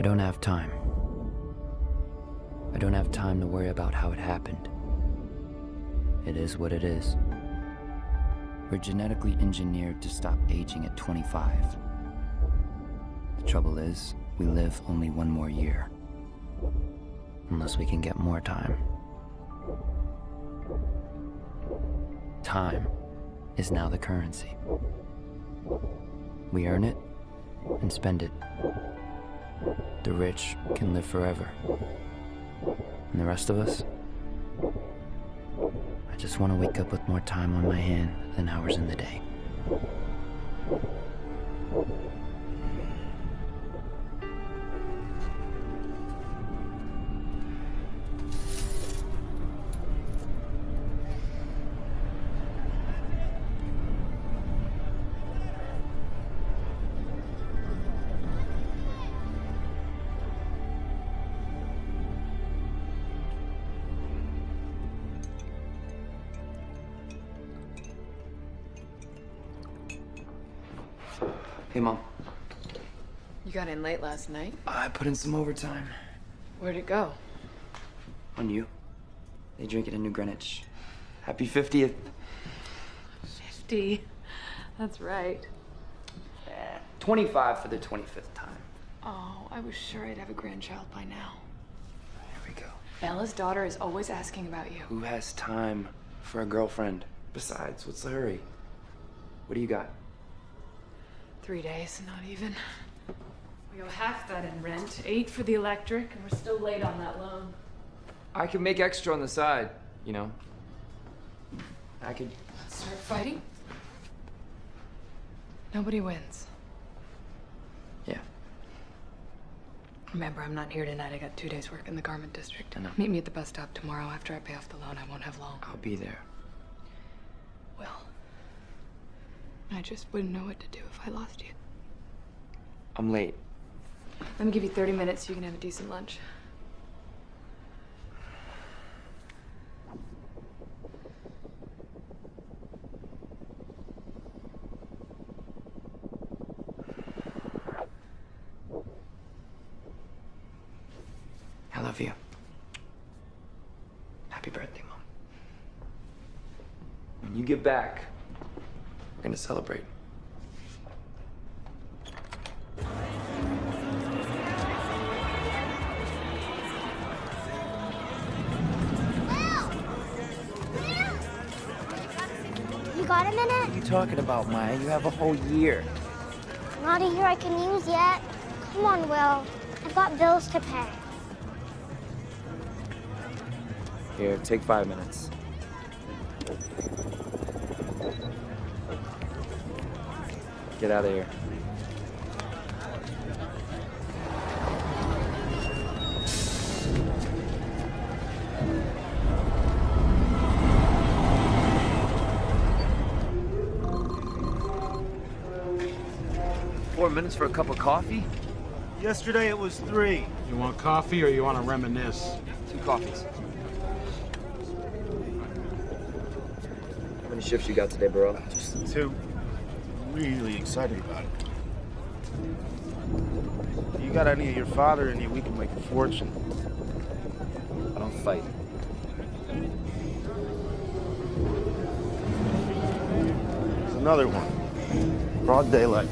don't have time. I don't have time to worry about how it happened. It is what it is. We're genetically engineered to stop aging at 25. The trouble is, we live only one more year. Unless we can get more time. Time is now the currency. We earn it and spend it. The rich can live forever. And the rest of us? I just want to wake up with more time on my hand than hours in the day. Hey, Mom. You got in late last night? I put in some overtime. Where'd it go? On you. They drink it in New Greenwich. Happy 50th. 50. That's right. 25 for the 25th time. Oh, I was sure I'd have a grandchild by now. Here we go. Bella's daughter is always asking about you. Who has time for a girlfriend? Besides, what's the hurry? What do you got? 3 days, not even. We owe half that in rent, 8 for the electric, and we're still late on that loan. I can make extra on the side, you know. I could... Start fighting? Nobody wins. Yeah. Remember, I'm not here tonight. I got 2 days work in the garment district. I know. Meet me at the bus stop tomorrow. After I pay off the loan, I won't have long. I'll be there. Well, I just wouldn't know what to do if I lost you. I'm late. Let me give you 30 minutes so you can have a decent lunch. I love you. Happy birthday, Mom. When you get back, we're gonna celebrate. You got a minute? What are you talking about, Maya? You have a whole year. Not a year I can use yet. Come on, Will. I've got bills to pay. Here, take 5 minutes. Get out of here. $4 for a cup of coffee? Yesterday it was 3. You want coffee or you want to reminisce? 2 coffees. How many shifts you got today, bro? Just 2. Really excited about it. If you got any of your father in you, we can make a fortune. I don't fight. There's another one. Broad daylight.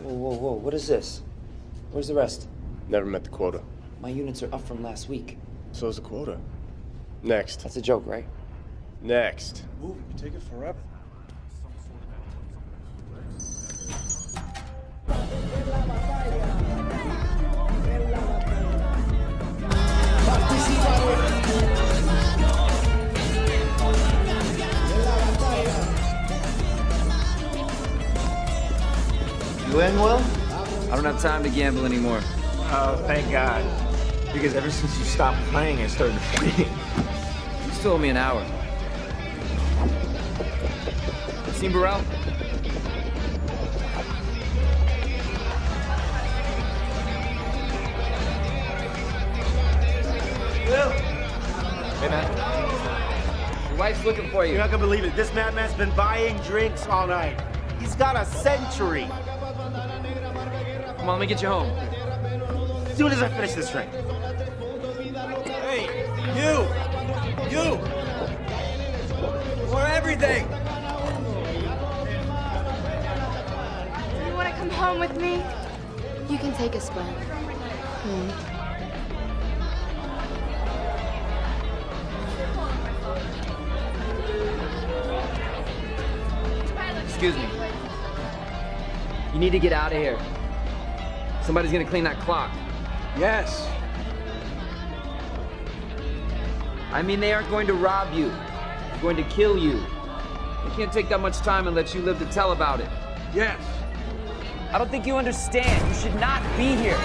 Whoa, what is this? Where's the rest? Never met the quota. My units are up from last week. So's the quota. Next. That's a joke, right? Next. Move, you take it forever. You in, Will? I don't have time to gamble anymore. Oh, thank God. Because ever since you stopped playing, I started playing. You still owe me an hour. Seen Burrell? Will! Hey, man. Your wife's looking for you. You're not gonna believe it. This madman's been buying drinks all night. He's got a century. Come on, let me get you home. As soon as I finish this drink. Hey, you! For everything! You want to come home with me? You can take a split. Excuse me. You need to get out of here. Somebody's gonna clean that clock. Yes. I mean, they aren't going to rob you. They're going to kill you. They can't take that much time and let you live to tell about it. Yes. I don't think you understand. You should not be here.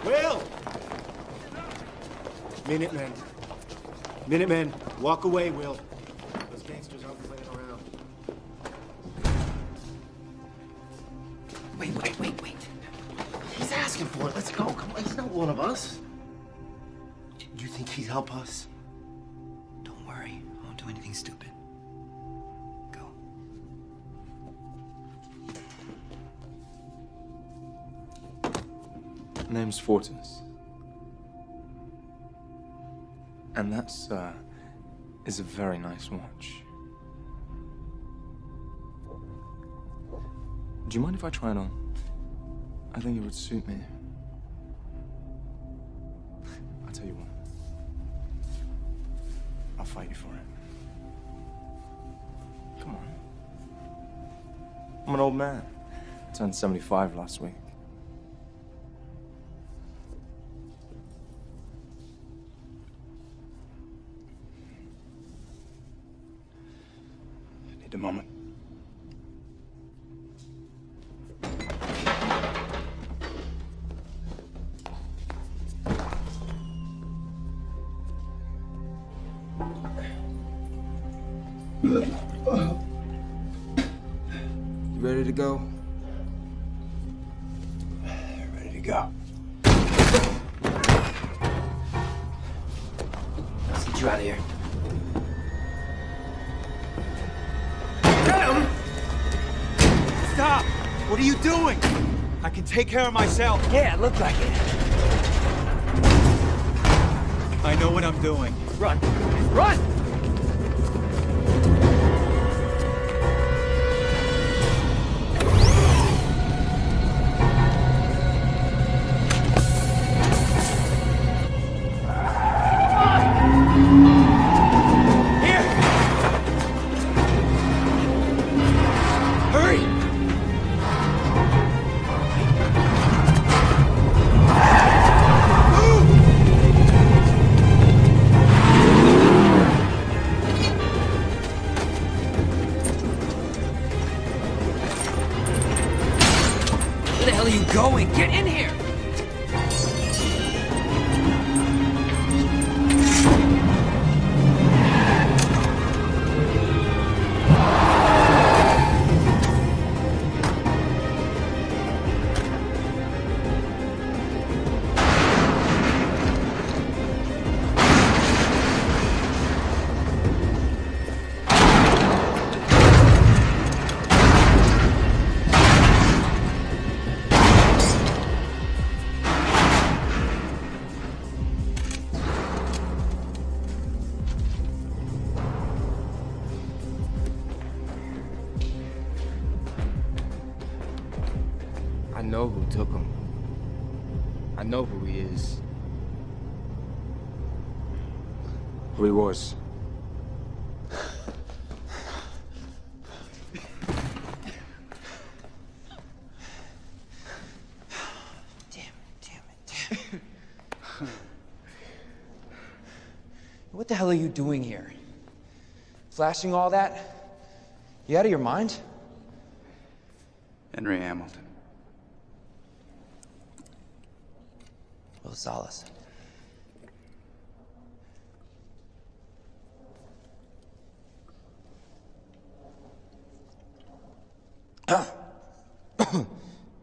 Will! Minutemen, walk away, Will. Those gangsters aren't playing around. Wait. He's asking for it. Let's go. Come on, he's not one of us. Do you think he'd help us? Don't worry. I won't do anything stupid. Go. Name's Fortis. And that's, is a very nice watch. Do you mind if I try it on? I think it would suit me. I'll tell you what. I'll fight you for it. Come on. I'm an old man. I turned 75 last week. Need a moment. You ready to go? Ready to go. Let's get you out of here. Get him! Stop! What are you doing? I can take care of myself. Yeah, it looked like it. I know what I'm doing. Run! Run! Going, get in here! I know who took him. I know who he is. Who he was. Damn it. What the hell are you doing here? Flashing all that? You out of your mind? Henry Hamilton. Will Solace.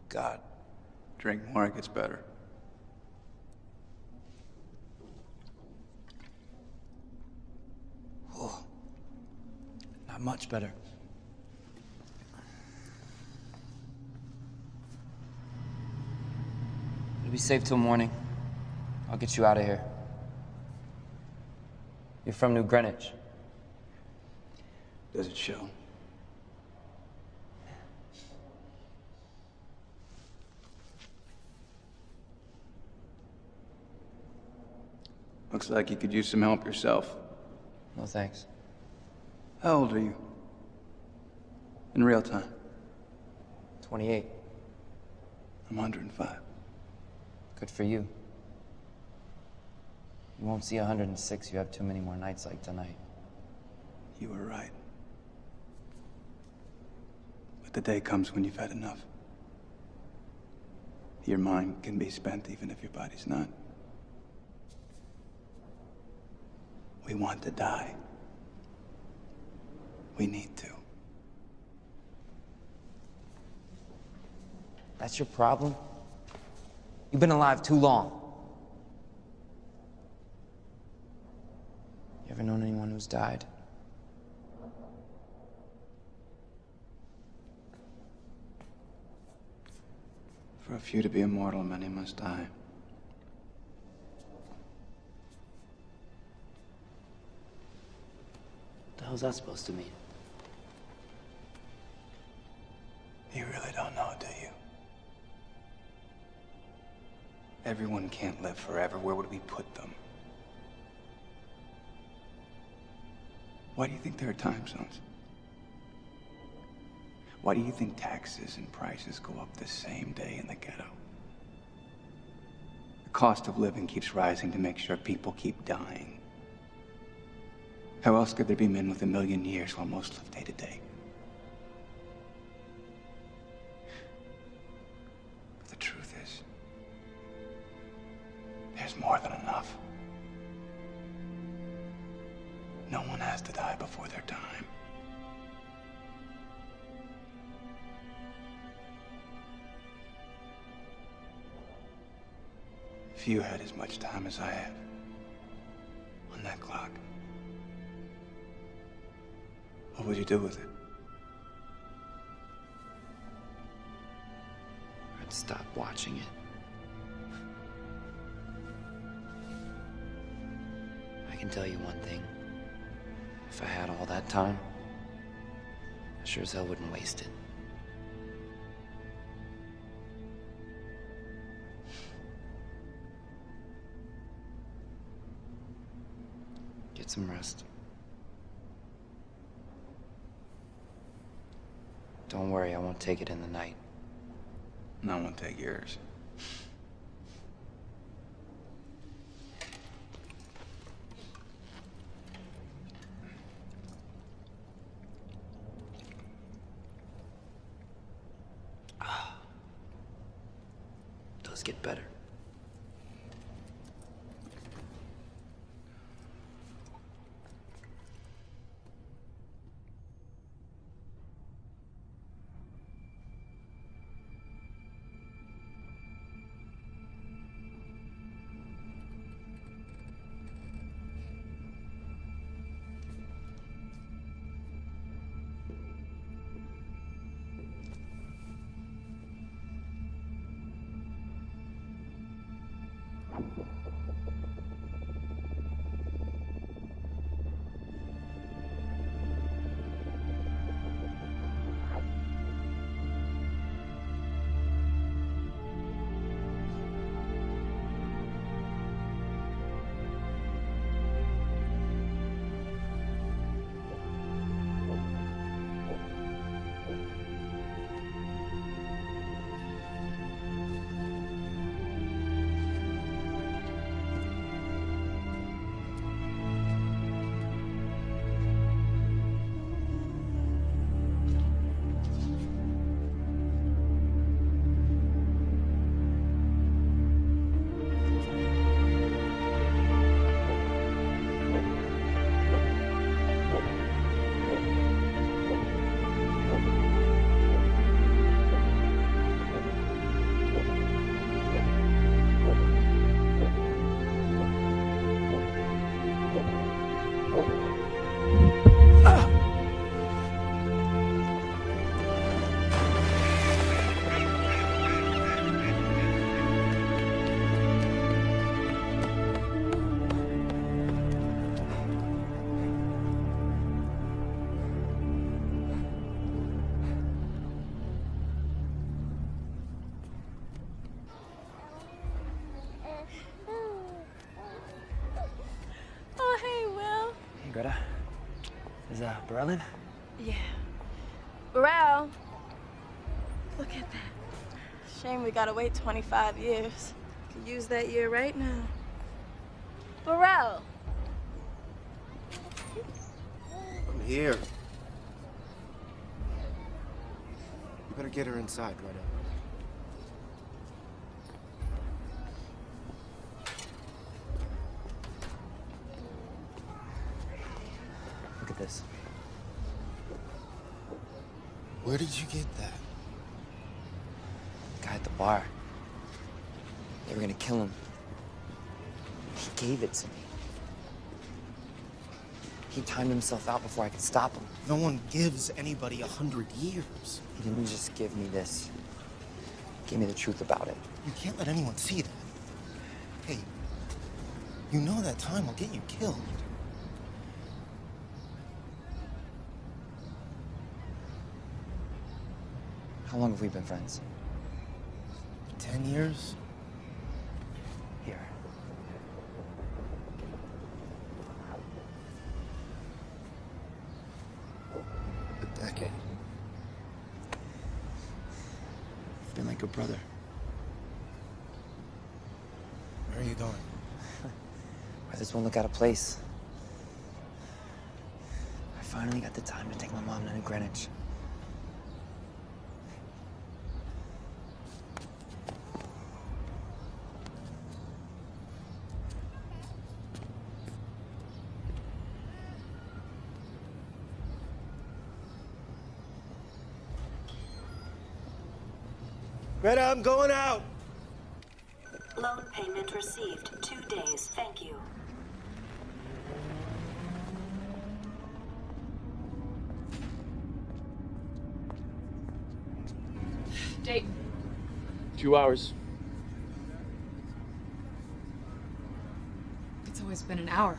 God. Drink more, it gets better. Oh, not much better. It'll be safe till morning. I'll get you out of here. You're from New Greenwich. Does it show? Looks like you could use some help yourself. No thanks. How old are you? In real time? 28. I'm 105. Good for you. You won't see 106. You have too many more nights like tonight. You were right. But the day comes when you've had enough. Your mind can be spent even if your body's not. We want to die. We need to. That's your problem? You've been alive too long. You ever known anyone who's died? For a few to be immortal, many must die. What the hell's that supposed to mean? You really don't know, do you? Everyone can't live forever. Where would we put them? Why do you think there are time zones? Why do you think taxes and prices go up the same day in the ghetto? The cost of living keeps rising to make sure people keep dying. How else could there be men with 1 million years while most live day to day? But the truth is, there's more than enough. No one has to die before their time. If you had as much time as I have on that clock, what would you do with it? I'd stop watching it. I can tell you one thing. If I had all that time, I sure as hell wouldn't waste it. Get some rest. Don't worry, I won't take it in the night. And I won't take yours. Does get better. Is Berlin? Yeah. Burrell! Look at that. Shame we gotta wait 25 years. Could use that year right now. Burrell! I'm here. You better get her inside right now. Look at this. Where did you get that? The guy at the bar. They were gonna kill him. He gave it to me. He timed himself out before I could stop him. No one gives anybody 100 years. He didn't just give me this. He gave me the truth about it. You can't let anyone see that. Hey, you know that time will get you killed. How long have we been friends? 10 years? Here. A decade. You've been like a brother. Where are you going? Where this won't look out of place. I finally got the time to take my mom to Greenwich. Greta, I'm going out. Loan payment received. 2 days. Thank you. Date. 2 hours. It's always been an hour.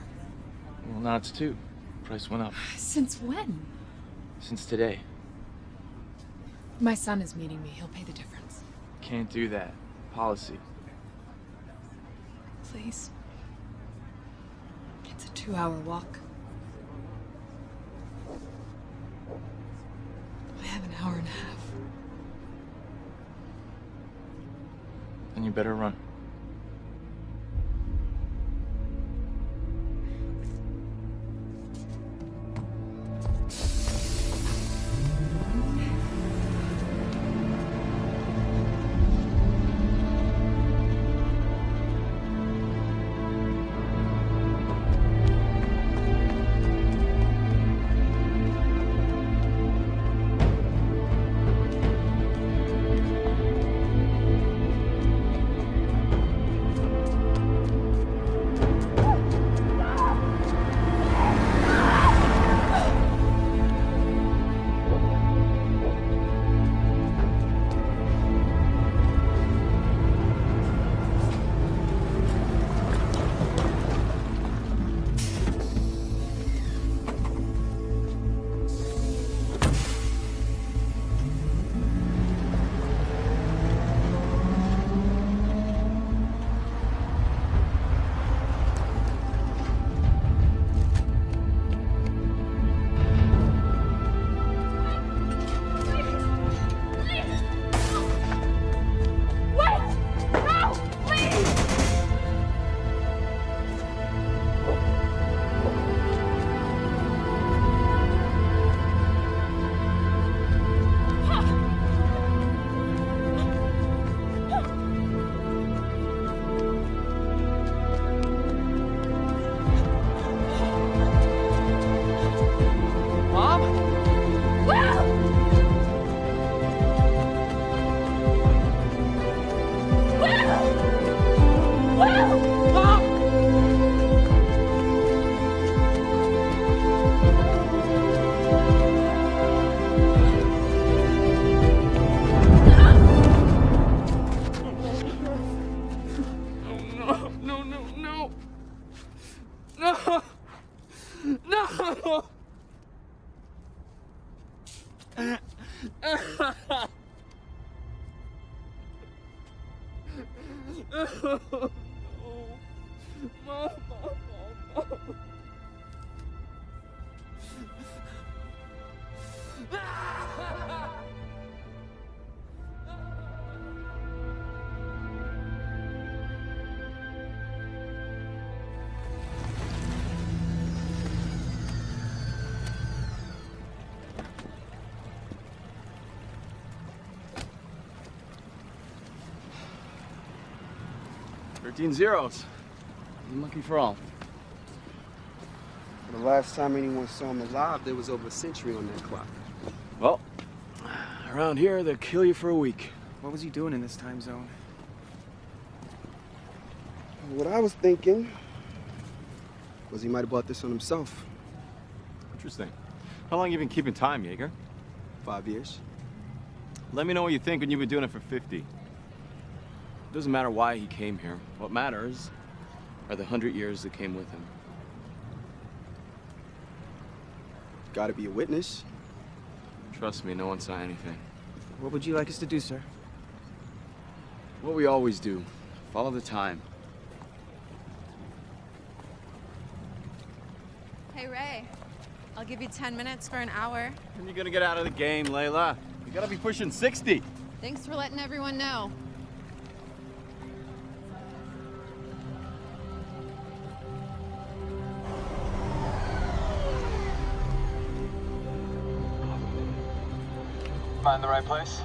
Well, now it's 2. Price went up. Since when? Since today. My son is meeting me. He'll pay the difference. Can't do that. Policy. Please. It's a 2-hour walk. I have an hour and a half. Then you better run. 13 zeros. Unlucky for all. The last time anyone saw him alive, there was over a century on that clock. Well, around here, they'll kill you for a week. What was he doing in this time zone? What I was thinking was he might have bought this on himself. Interesting. How long you been keeping time, Jaeger? 5 years. Let me know what you think when you've been doing it for 50. Doesn't matter why he came here. What matters are the 100 years that came with him. Gotta be a witness. Trust me, no one saw anything. What would you like us to do, sir? What we always do. Follow the time. Hey, Ray. I'll give you 10 minutes for an hour. When are you gonna get out of the game, Layla? You gotta be pushing 60. Thanks for letting everyone know. Find the right place?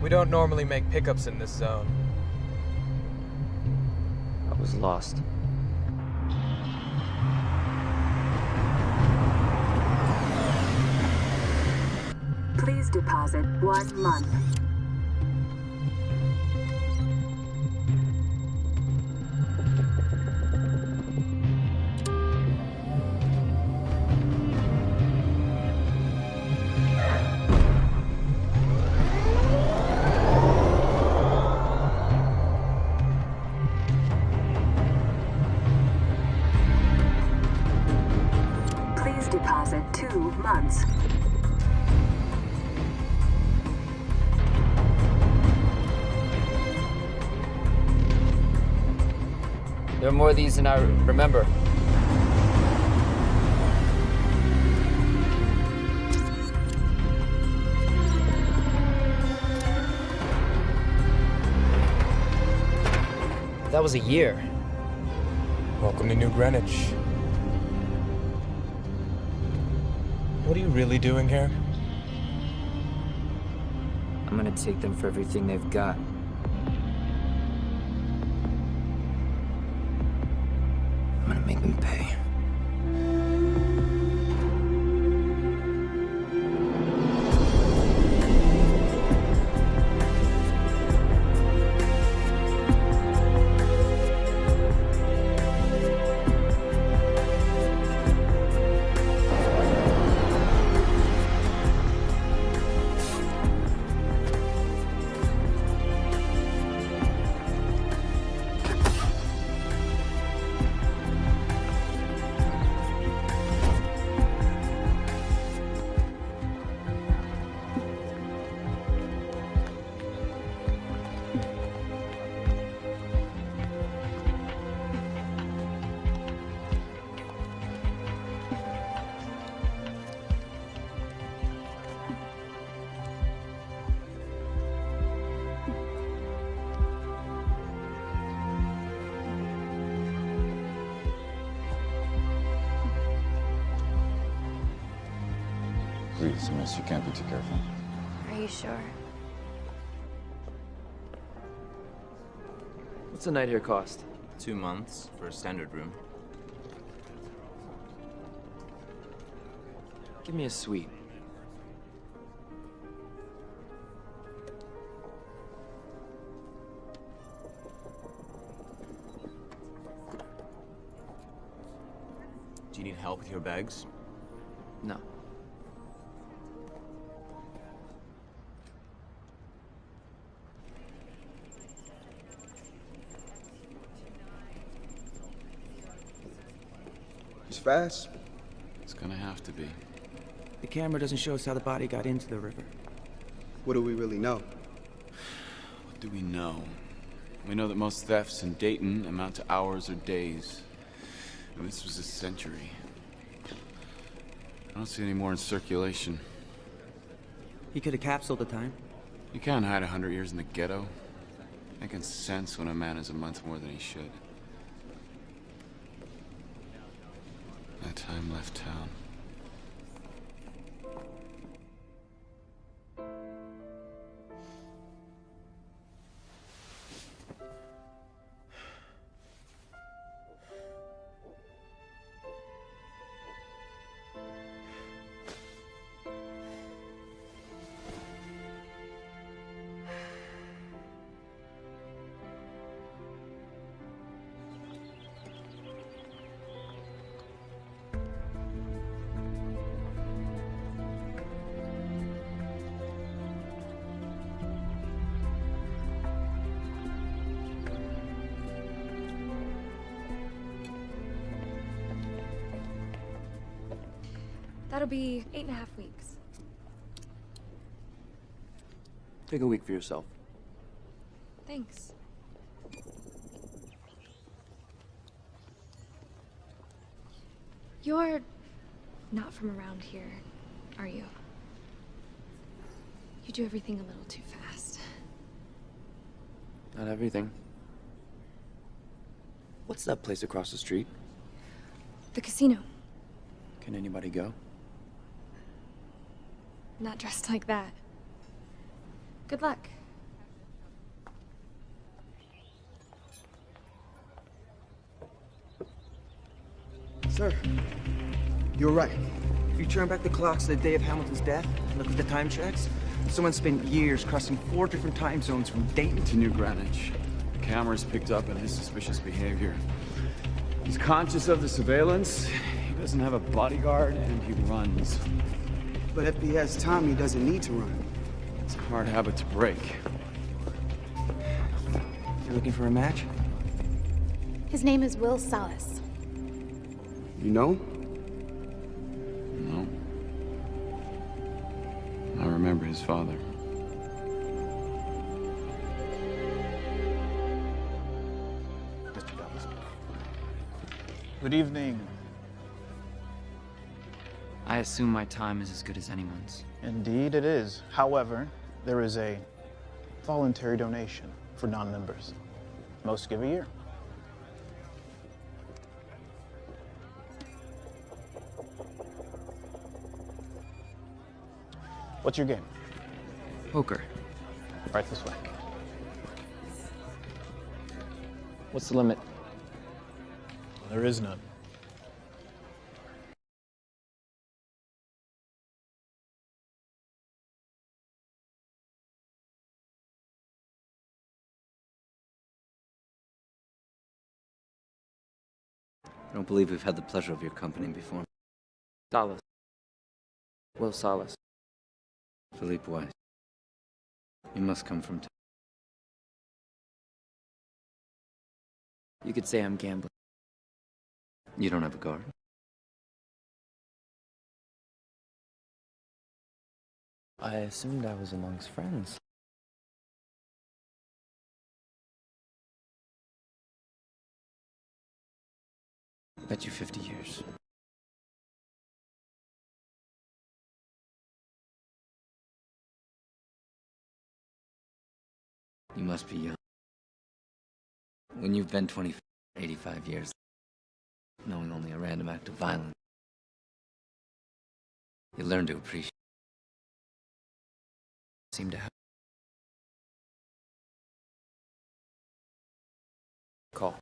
We don't normally make pickups in this zone. I was lost. Please deposit 1 month. Please deposit 2 months. There are more of these than I remember. That was a year. Welcome to New Greenwich. What are you really doing here? I'm gonna take them for everything they've got. I'm gonna make them pay. Please, miss, you can't be too careful. Are you sure? What's a night here cost? 2 months for a standard room. Give me a suite. Do you need help with your bags? No. It's fast. It's gonna have to be. The camera doesn't show us how the body got into the river. What do we really know? What do we know? We know that most thefts in Dayton amount to hours or days. And this was a century. don't see any more in circulation. He could have capsuled the time. You can't hide 100 years in the ghetto. Making sense when a man is a month more than he should. That time left town. That'll be 8.5 weeks. Take a week for yourself. Thanks. You're not from around here, are you? You do everything a little too fast. Not everything. What's that place across the street? The casino. Can anybody go? Not dressed like that. Good luck. Sir, You're right. if you turn back the clocks to the day of Hamilton's death, and look at the time checks, someone spent years crossing 4 different time zones from Dayton To New Greenwich. The cameras picked up on his suspicious behavior. He's conscious of the surveillance, he doesn't have a bodyguard, and he runs. But if he has time, he doesn't need to run. It's a hard habit to break. You're looking for a match? His name is Will Salas. You know? No. I remember his father. Mr. Dallas. Good evening. I assume my time is as good as anyone's. Indeed it is. However, there is a voluntary donation for non-members. Most give a year. What's your game? Poker. Right this way. What's the limit? There is none. I don't believe we've had the pleasure of your company before. Salas. Will Salas. Philippe Weiss. You must come from You could say I'm gambling. You don't have a guard? I assumed I was amongst friends. Bet you 50 years. You must be young. When you've been 85 years, knowing only a random act of violence, you learn to appreciate. Seem to have. Call.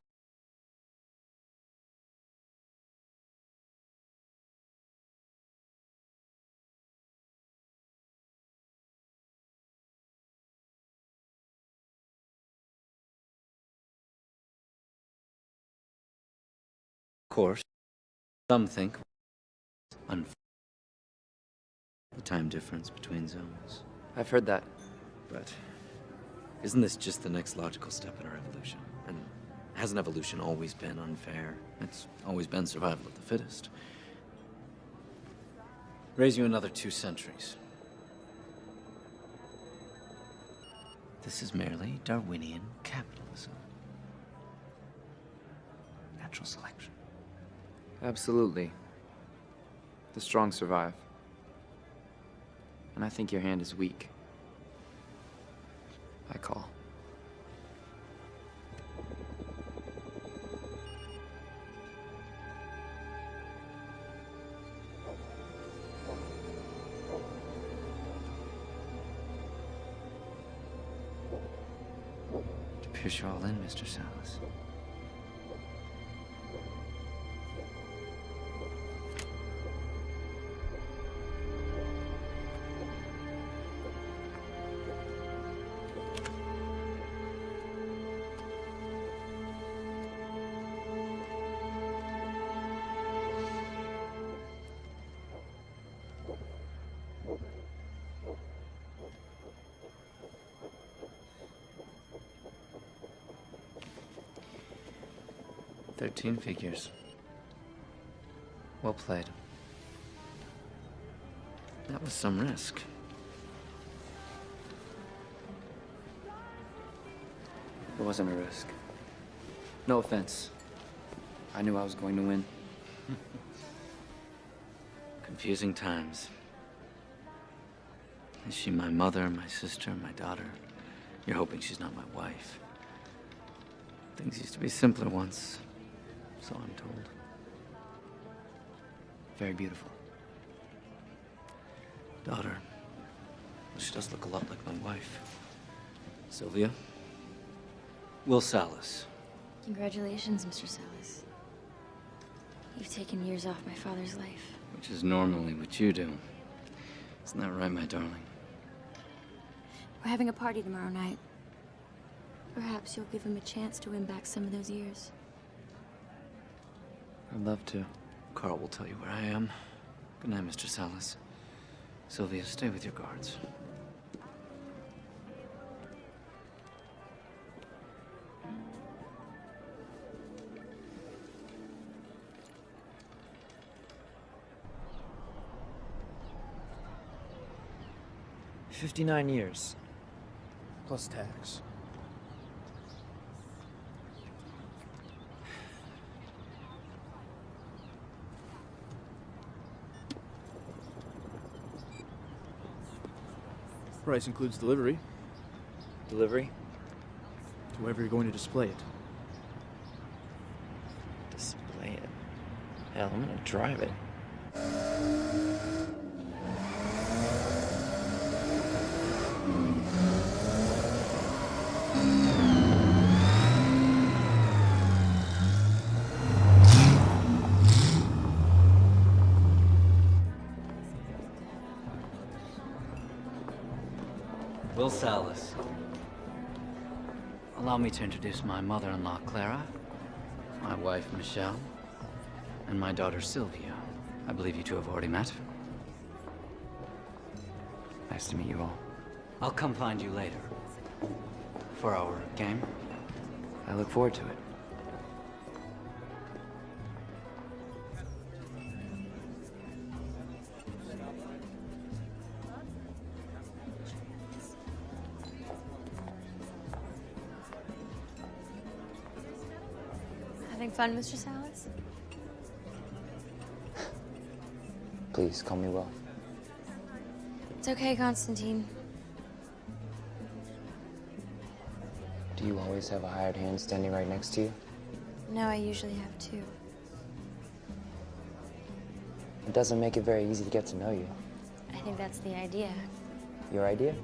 Of course, some think unfair. The time difference between zones. I've heard that. But isn't this just the next logical step in our evolution? And hasn't evolution always been unfair? It's always been survival of the fittest. Raise you another 2 centuries. This is merely Darwinian capitalism. Natural selection. Absolutely. The strong survive. And I think your hand is weak. I call. It appears you're all in, Mr. Salas. $13 Well played. That was some risk. It wasn't a risk. No offense. I knew I was going to win. Confusing times. Is she my mother, my sister, my daughter? You're hoping she's not my wife. Things used to be simpler once, so I'm told. Very beautiful. Daughter. Well, she does look a lot like my wife. Sylvia? Will Salas. Congratulations, Mr. Salas. You've taken years off my father's life. Which is normally what you do. Isn't that right, my darling? We're having a party tomorrow night. Perhaps you'll give him a chance to win back some of those years. I'd love to. Carl will tell you where I am. Good night, Mr. Salas. Sylvia, stay with your guards. $59 years. Plus tax. Price includes delivery. Delivery? To wherever you're going to display it. Display it? Hell, I'm gonna drive it. Will Salas. Allow me to introduce my mother-in-law, Clara, my wife, Michelle, and my daughter, Sylvia. I believe you two have already met. Nice to meet you all. I'll come find you later. For our game. I look forward to it. Having fun, Mr. Salas? Please, call me Will. It's okay, Constantine. Do you always have a hired hand standing right next to you? No, I usually have two. It doesn't make it very easy to get to know you. I think that's the idea. Your idea?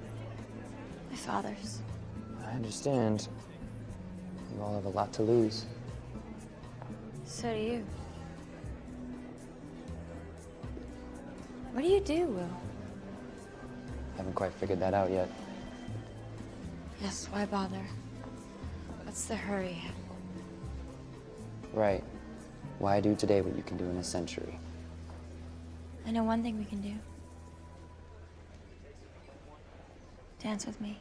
My father's. I understand. You all have a lot to lose. So do you. What do you do, Will? Haven't quite figured that out yet. Yes, why bother? What's the hurry? Right. Why do today what you can do in a century? I know one thing we can do. Dance with me.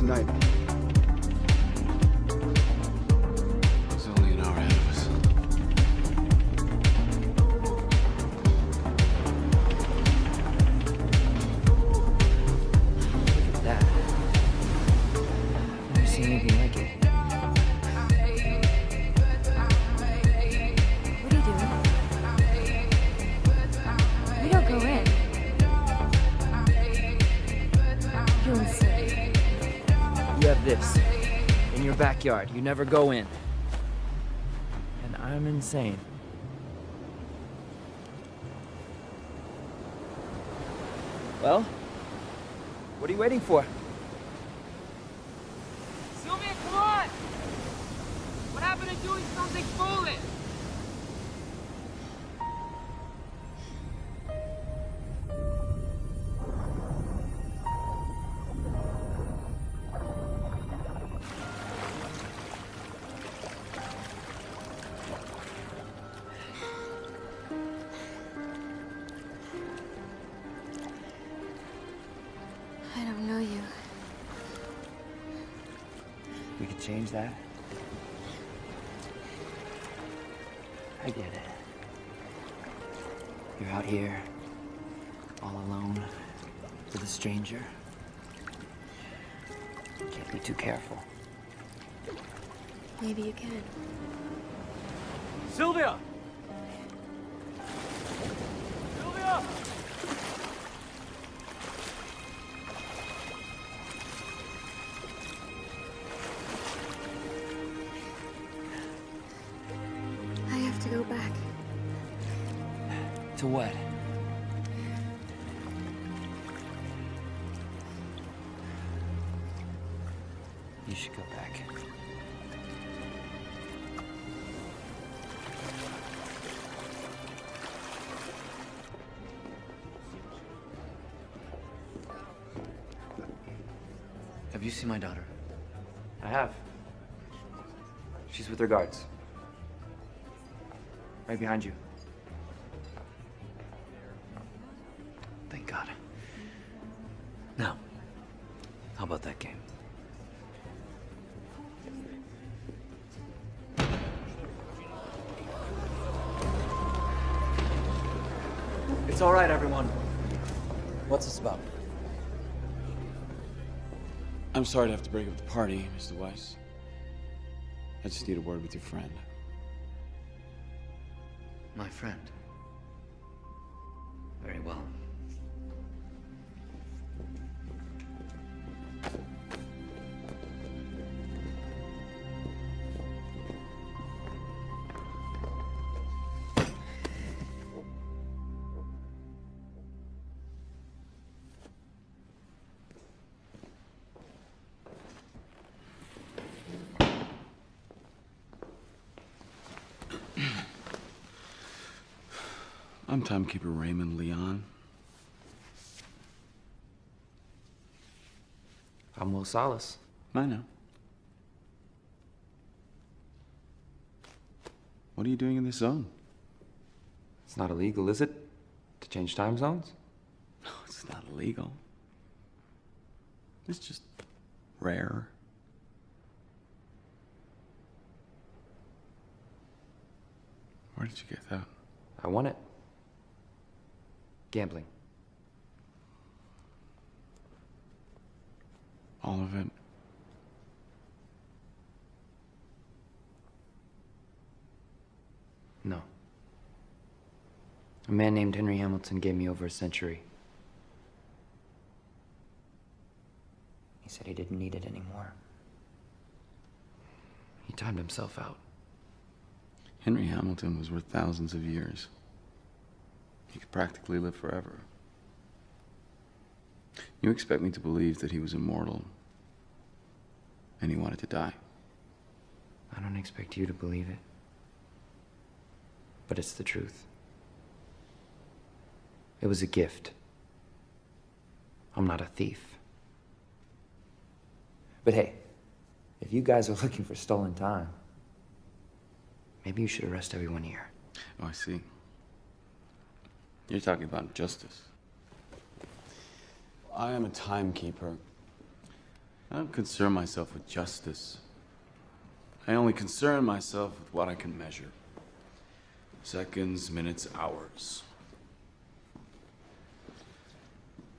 tonight. It's only an hour ahead of us. That. I've never seen anything like it. What are you doing? We don't go in. You're insane. You have this in your backyard. You never go in. And I'm insane. Well, what are you waiting for? Sylvia, come on! What happened to doing something foolish? I don't know you. We could change that. I get it. You're out here, all alone, with a stranger. Can't be too careful. Maybe you can. Sylvia! Sylvia! I have to go back. To what? You should go back. Have you seen my daughter? I have. She's with her guards. Right behind you. Thank God. Now, how about that game? It's all right, everyone. What's this about? I'm sorry to have to break up the party, Mr. Weiss. I just need a word with your friend. My friend. Very well. I'm timekeeper Raymond Leon. I'm Will Salas. I know. What are you doing in this zone? It's not illegal, is it? To change time zones? No, it's not illegal. It's just rare. Where did you get that? I won it. Gambling. All of it? No. A man named Henry Hamilton gave me over a century. He said he didn't need it anymore. He timed himself out. Henry Hamilton was worth thousands of years. He could practically live forever. You expect me to believe that he was immortal and he wanted to die? I don't expect you to believe it. But it's the truth. It was a gift. I'm not a thief. But hey, if you guys are looking for stolen time, maybe you should arrest everyone here. Oh, I see. You're talking about justice. I am a timekeeper. I don't concern myself with justice. I only concern myself with what I can measure. Seconds, minutes, hours.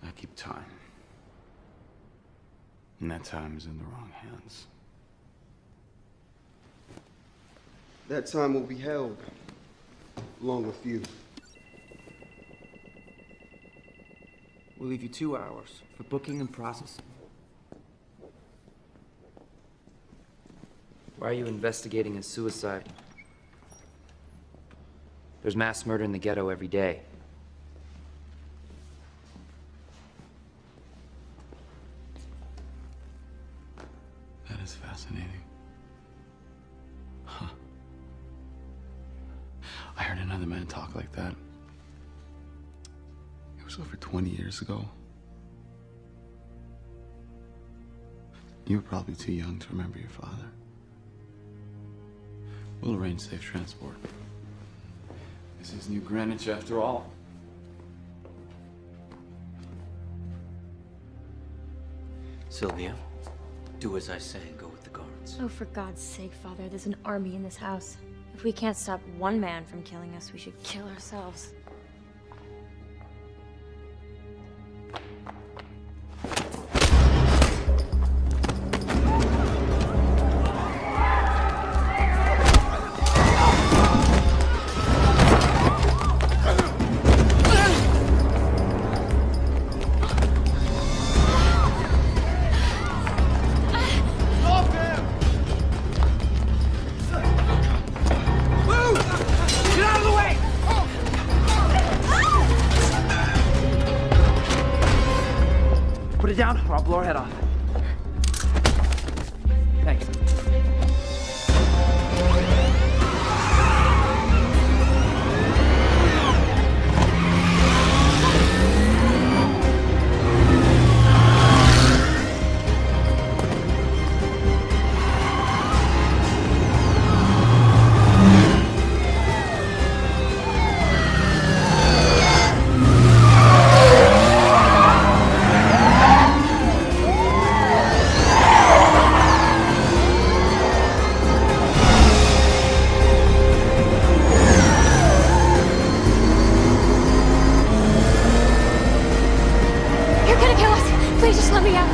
I keep time. And that time is in the wrong hands. That time will be held, along with you. We'll leave you 2 hours for booking and processing. Why are you investigating a suicide? There's mass murder in the ghetto every day. That is fascinating. Huh. I heard another man talk like that. It was over 20 years ago. You were probably too young to remember your father. We'll arrange safe transport. This is New Greenwich after all. Sylvia, do as I say and go with the guards. Oh, for God's sake, Father, there's an army in this house. If we can't stop one man from killing us, we should kill ourselves. Put it down, or I'll blow her head off. Thanks. Please just let me out.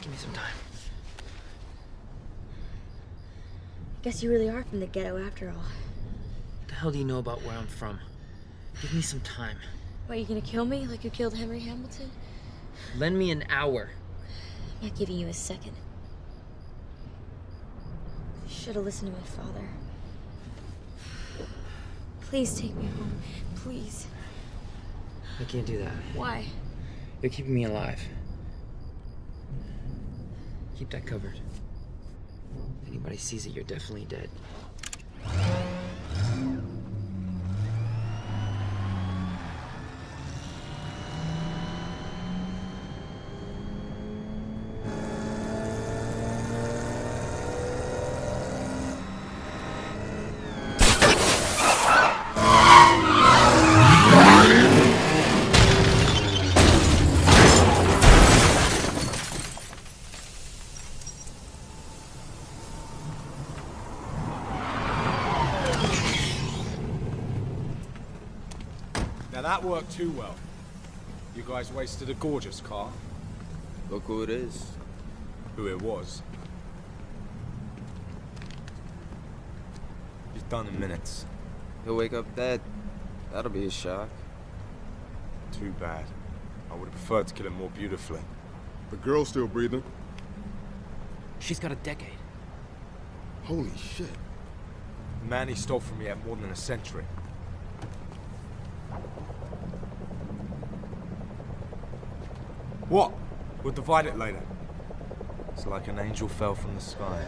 Give me some time. Guess you really are from the ghetto after all. What the hell do you know about where I'm from? Give me some time. What, you gonna kill me like you killed Henry Hamilton? Lend me an hour. I'm not giving you a second. You should have listened to my father. Please take me home. Please. I can't do that. Why? You're keeping me alive. Keep that covered. If anybody sees it, you're definitely dead. Now that worked too well. You guys wasted a gorgeous car. Look who it is. Who it was. He's done in minutes. He'll wake up dead. That'll be a shock. Too bad. I would have preferred to kill him more beautifully. The girl's still breathing. She's got a decade. Holy shit. The man he stole from me had more than a century. What? We'll divide it later. It's like an angel fell from the sky.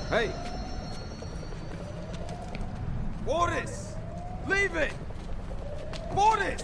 Hey! Orders! Leave it! Orders!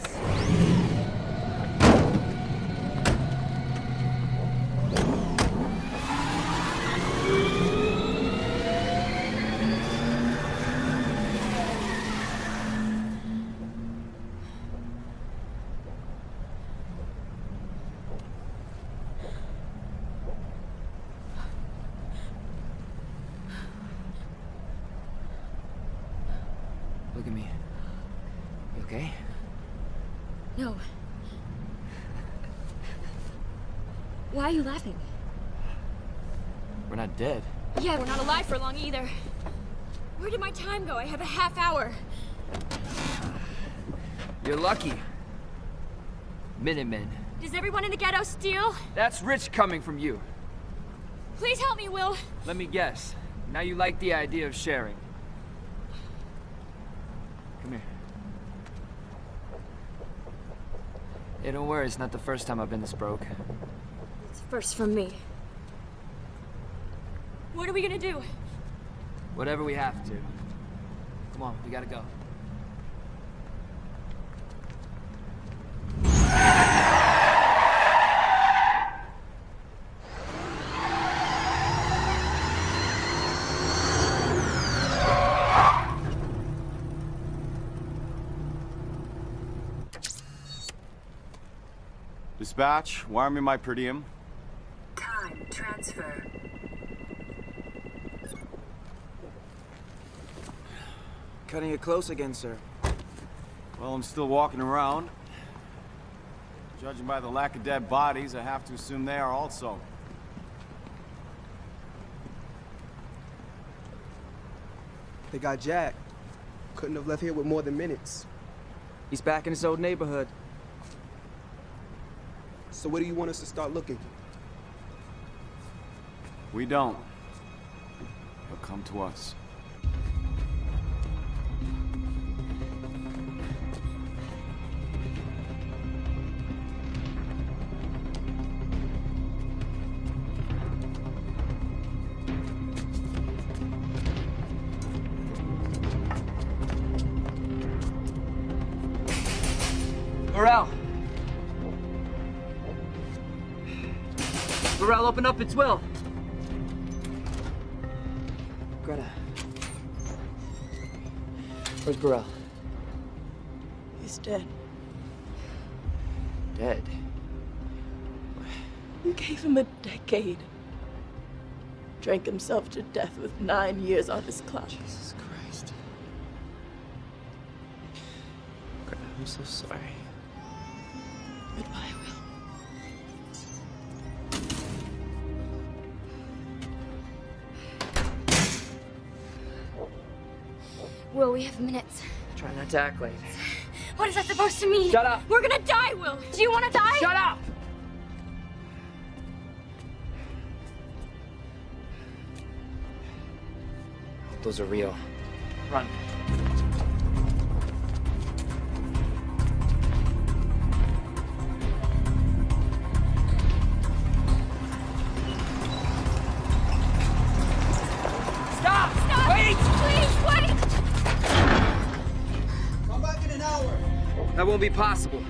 Look at me. You okay? No. Why are you laughing? We're not dead. Yeah, we're not alive for long either. Where did my time go? I have a half hour. You're lucky. Minutemen. Does everyone in the ghetto steal? That's rich coming from you. Please help me, Will. Let me guess. Now you like the idea of sharing. Come here. Hey, don't worry, it's not the first time I've been this broke. It's first for me. What are we gonna do? Whatever we have to. Come on, we gotta go. Dispatch, wire me my per diem. Time transfer. Cutting it close again, sir. Well, I'm still walking around. Judging by the lack of dead bodies, I have to assume they are also. They got Jack. Couldn't have left here with more than minutes. He's back in his old neighborhood. So where do you want us to start looking? We don't. He'll come to us. Burrell! Burrell, open up, it's Will! Greta. Where's Burrell? He's dead. Dead? You gave him a decade. Drank himself to death with 9 years on his clock. Jesus Christ. Greta, I'm so sorry. Goodbye, Will. Will, we have minutes. Try not to act late. What is that supposed to mean? Shut up! We're gonna die, Will! Do you wanna die? Shut up! Those are real. Run. Stop! Stop! Wait! Please, wait! Come back in an hour. That won't be possible.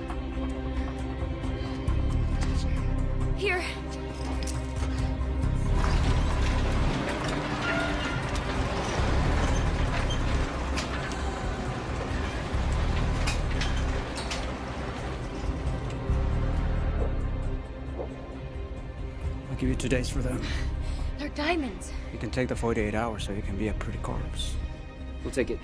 Here. I'll give you 2 days for them. They're diamonds. You can take the 48 hours so you can be a pretty corpse. We'll take it.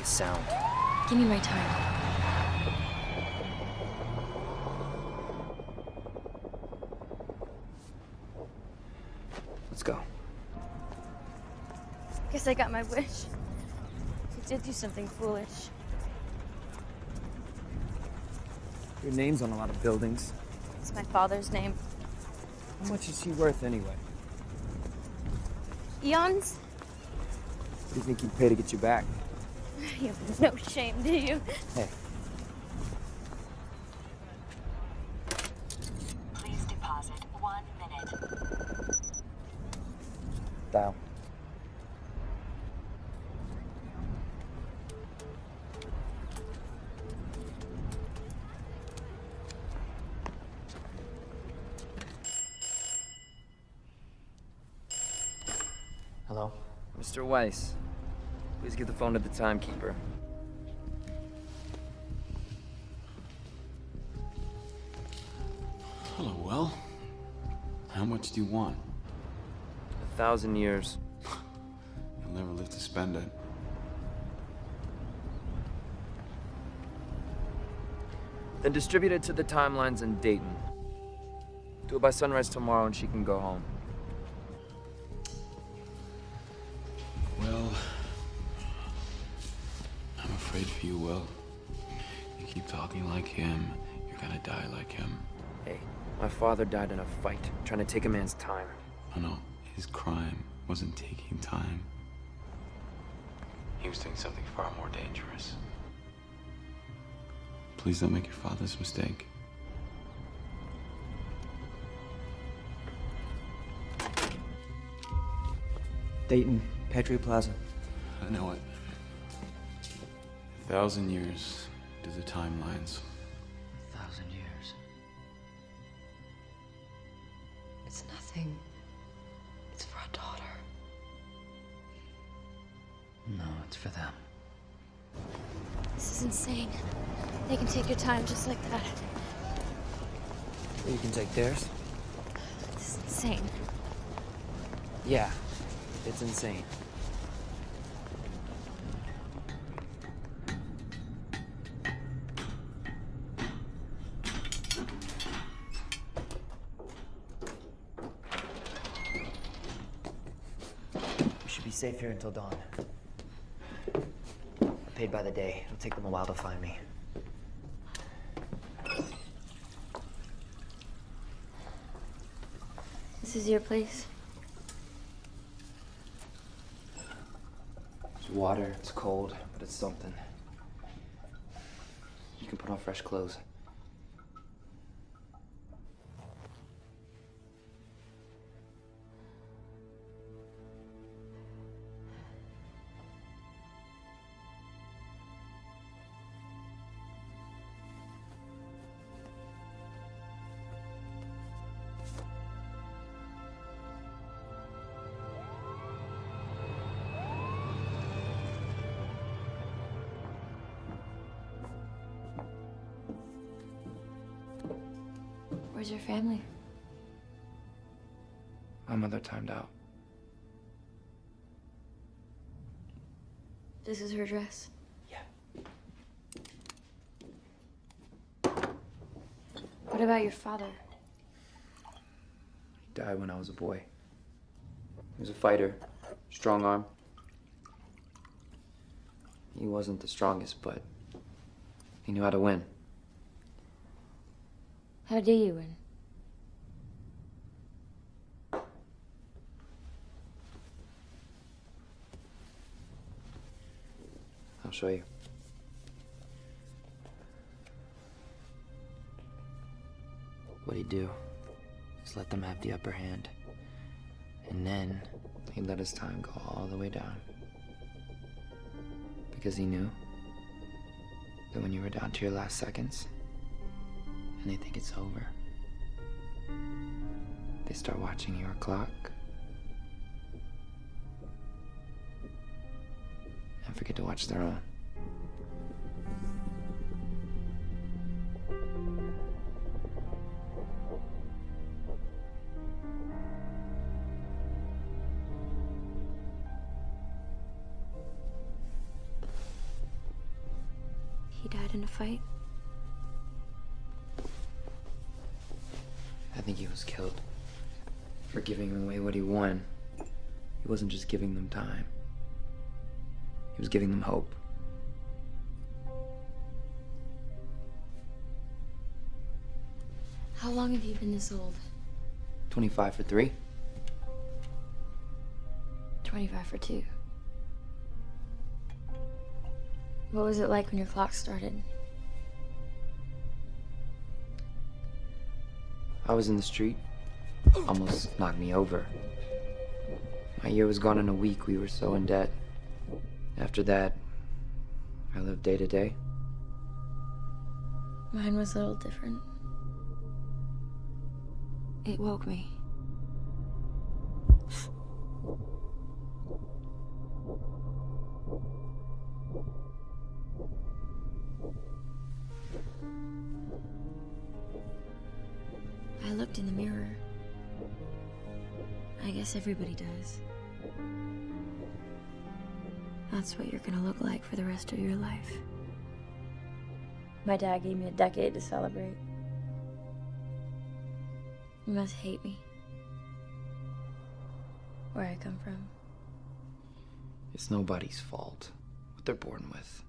a sound. Give me my time. Let's go. Guess I got my wish. I did do something foolish. Your name's on a lot of buildings. It's my father's name. How much is he worth anyway? Eons? What do you think he'd pay to get you back? You have no shame, do you? Hey. Please deposit 1 minute. Dial. Hello? Mr. Weiss, please give the phone to the timekeeper. Hello, well. How much do you want? 1,000 years. You'll never live to spend it. Then distribute it to the timelines in Dayton. Do it by sunrise tomorrow and she can go home. Well, I'm afraid for you, Will. You keep talking like him, you're gonna die like him. Hey, my father died in a fight, trying to take a man's time. Oh no, his crime wasn't taking time. He was doing something far more dangerous. Please don't make your father's mistake. Dayton, Patriot Plaza. I know it. 1,000 years to the timelines. 1,000 years. It's nothing. It's for a daughter. No, it's for them. This is insane. They can take your time just like that. You can take theirs? This is insane. Yeah, it's insane. We should be safe here until dawn. I'm paid by the day. It'll take them a while to find me. This is your place? There's water, it's cold, but it's something. You can put on fresh clothes. Where's your family? My mother timed out. This is her dress? Yeah. What about your father? He died when I was a boy. He was a fighter, strong arm. He wasn't the strongest, but he knew how to win. How do you win? I'll show you. What he'd do is let them have the upper hand. And then he'd let his time go all the way down. Because he knew that when you were down to your last seconds, and they think it's over, they start watching your clock and forget to watch their own. dad in a fight? I think he was killed for giving away what he won. He wasn't just giving them time. He was giving them hope. How long have you been this old? 25 for 3. 25 for 2. What was it like when your clock started? I was in the street. Almost knocked me over. My year was gone in a week. We were so in debt. After that, I lived day to day. Mine was a little different. It woke me. I looked in the mirror. I guess everybody does. That's what you're gonna look like for the rest of your life. My dad gave me a decade to celebrate. You must hate me. Where I come from. It's nobody's fault what they're born with.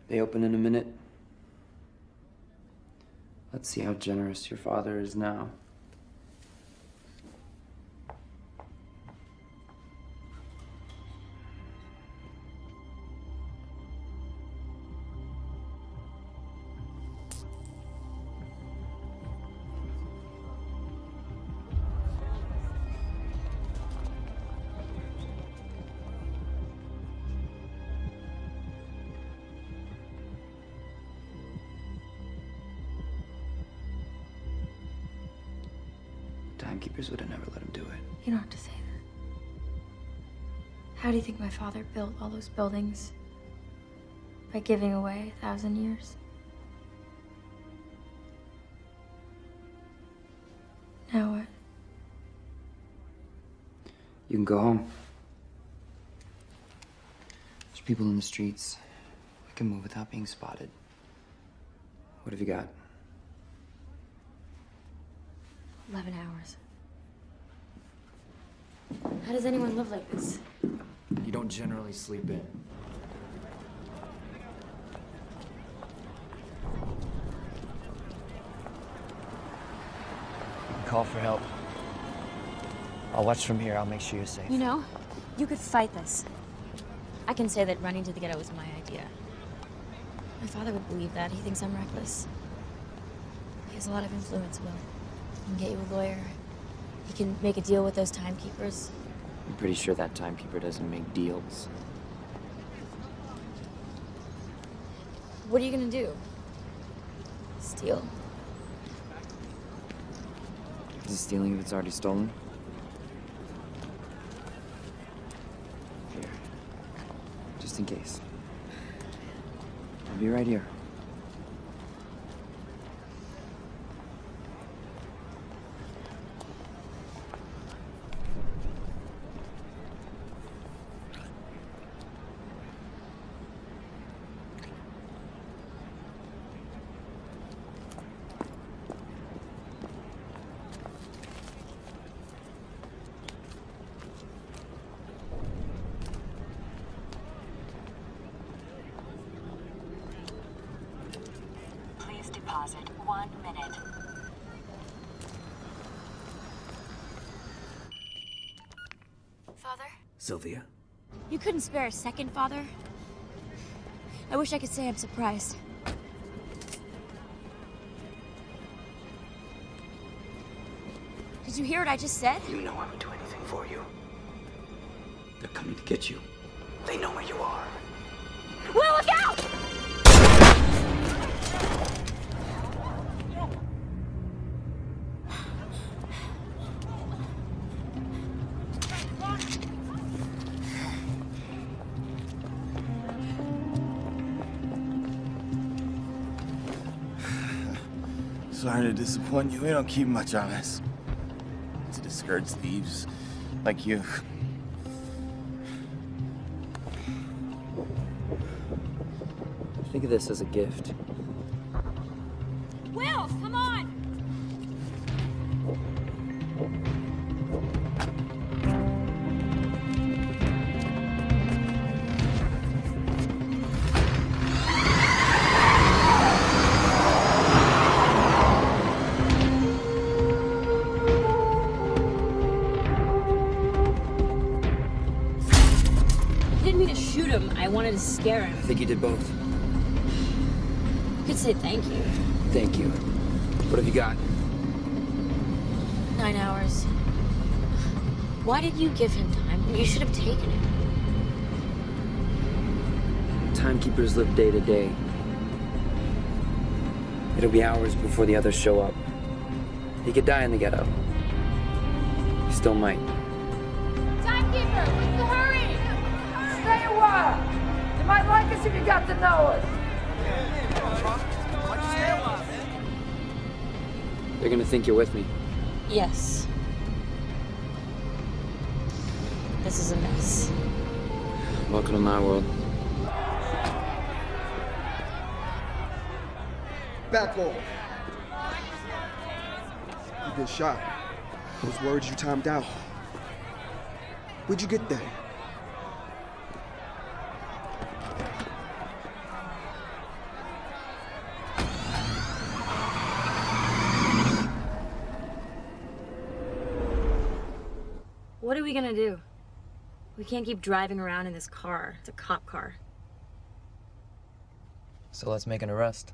They open in a minute. Let's see how generous your father is now. Timekeepers would have never let him do it. You don't have to say that. How do you think my father built all those buildings? By giving away 1,000 years? Now what? You can go home. There's people in the streets. I can move without being spotted. What have you got? 11 hours. How does anyone live like this? You don't generally sleep in. Call for help. I'll watch from here. I'll make sure you're safe. You know, you could fight this. I can say that running to the ghetto was my idea. My father would believe that. He thinks I'm reckless. He has a lot of influence, Will. He can get you a lawyer. He can make a deal with those timekeepers. I'm pretty sure that timekeeper doesn't make deals. What are you gonna do? Steal? Is it stealing if it's already stolen? Here. Just in case. I'll be right here. Deposit 1 minute. Father? Sylvia? You couldn't spare a second, Father? I wish I could say I'm surprised. Did you hear what I just said? You know I would do anything for you. They're coming to get you. They know where you are. Will, look out! Sorry to disappoint you. We don't keep much on us. To discourage thieves like you. Think of this as a gift. Will, come on! I didn't mean to shoot him. I wanted to scare him. I think you did both. You could say thank you. Thank you. What have you got? 9 hours. Why did you give him time? You should have taken it. Timekeepers live day to day. It'll be hours before the others show up. He could die in the ghetto. He still might. Timekeeper, what's the hurry? Stay a while. You might like us if you got to know us. They're gonna think you're with me. Yes. This is a mess. Welcome to my world. Back off. You've been shot. I was worried you timed out. Where'd you get that? What are we gonna do? We can't keep driving around in this car. It's a cop car. So let's make an arrest.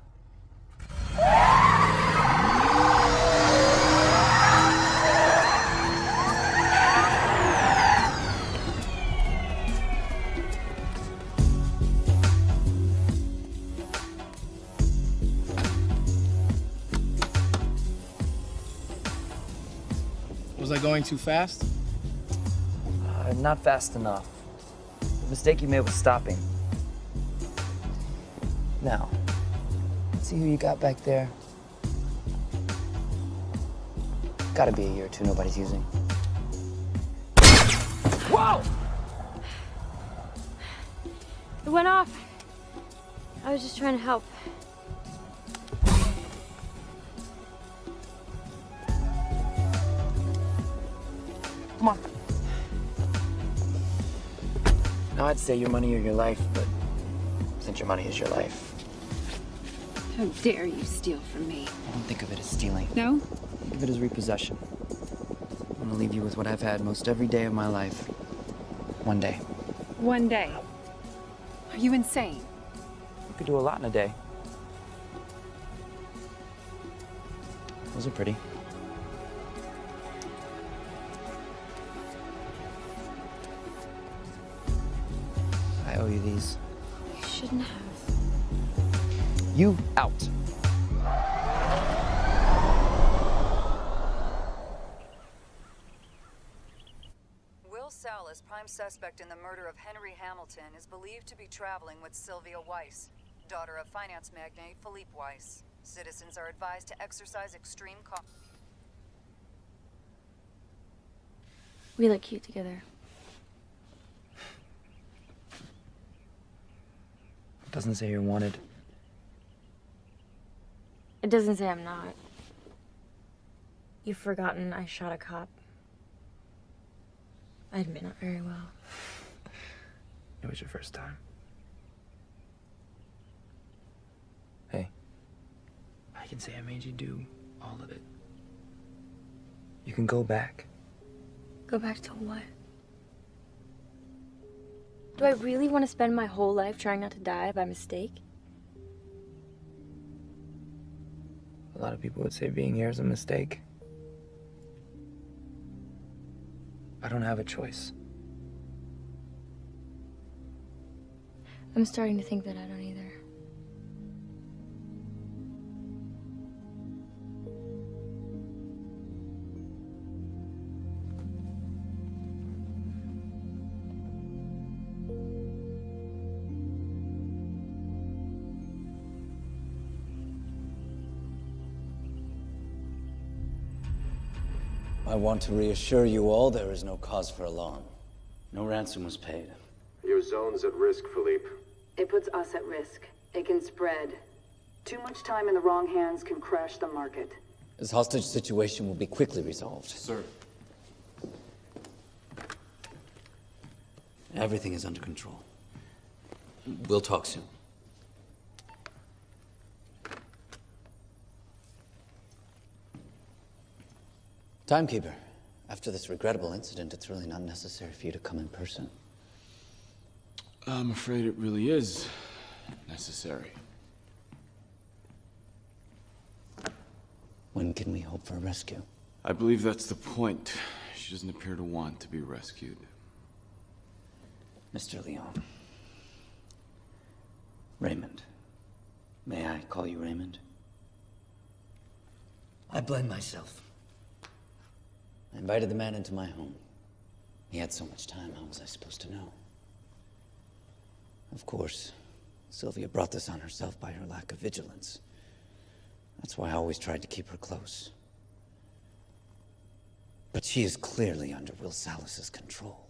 Was I going too fast? Not fast enough. The mistake you made was stopping. Now, see who you got back there? Gotta be a year or two nobody's using. Whoa! It went off. I was just trying to help. Come on. Now I'd say your money or your life, but since your money is your life. How dare you steal from me? I don't think of it as stealing. No? Think of it as repossession. I'm gonna leave you with what I've had most every day of my life. One day. One day. Are you insane? You could do a lot in a day. Those are pretty. I owe you these. You shouldn't have. You out. Will Salas, prime suspect in the murder of Henry Hamilton, is believed to be traveling with Sylvia Weiss, daughter of finance magnate Philippe Weiss. Citizens are advised to exercise extreme caution. We look cute together. It doesn't say you're wanted. It doesn't say I'm not. You've forgotten I shot a cop. I admit not very well. It was your first time. Hey, I can say I made you do all of it. You can go back. Go back to what? Do I really want to spend my whole life trying not to die by mistake? A lot of people would say being here is a mistake. I don't have a choice. I'm starting to think that I don't either. I want to reassure you all there is no cause for alarm. No ransom was paid. Your zone's at risk, Philippe. It puts us at risk. It can spread. Too much time in the wrong hands can crash the market. This hostage situation will be quickly resolved. Sir. Everything is under control. We'll talk soon. Timekeeper, after this regrettable incident, it's really not necessary for you to come in person. I'm afraid it really is necessary. When can we hope for a rescue? I believe that's the point. She doesn't appear to want to be rescued. Mr. Leon. Raymond. May I call you Raymond? I blame myself. I invited the man into my home. He had so much time, how was I supposed to know? Of course, Sylvia brought this on herself by her lack of vigilance. That's why I always tried to keep her close. But she is clearly under Will Salas's control.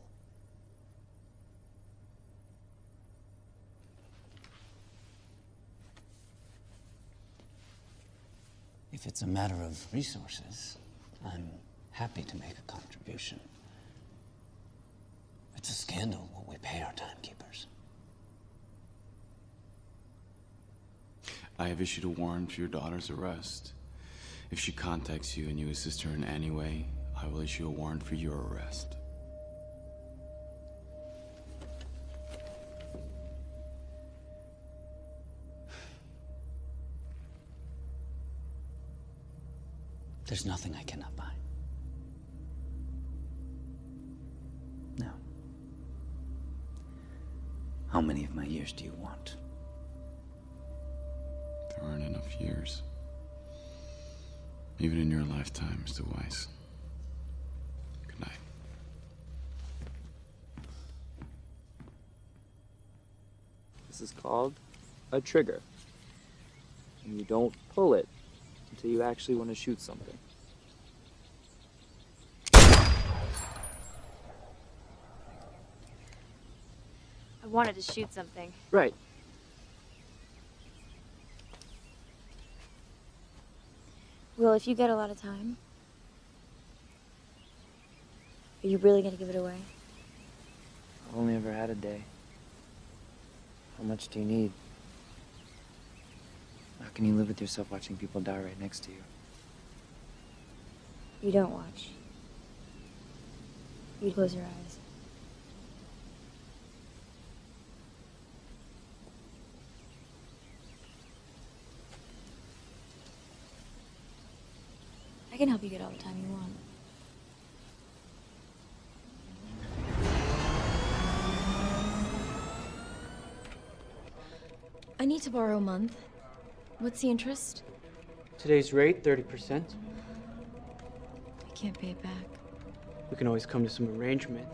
If it's a matter of resources, I'm happy to make a contribution. It's a scandal what we pay our timekeepers. I have issued a warrant for your daughter's arrest. If she contacts you and you assist her in any way, I will issue a warrant for your arrest. There's nothing I cannot buy. Now, how many of my years do you want? There aren't enough years. Even in your lifetime, Mr. Weiss. Good night. This is called a trigger. And you don't pull it until you actually want to shoot something. I wanted to shoot something. Right. Well, if you get a lot of time, are you really gonna give it away? I've only ever had a day. How much do you need? How can you live with yourself watching people die right next to you? You don't watch. You close your eyes. I can help you get all the time you want. I need to borrow a month. What's the interest? Today's rate, 30%. I can't pay it back. We can always come to some arrangement.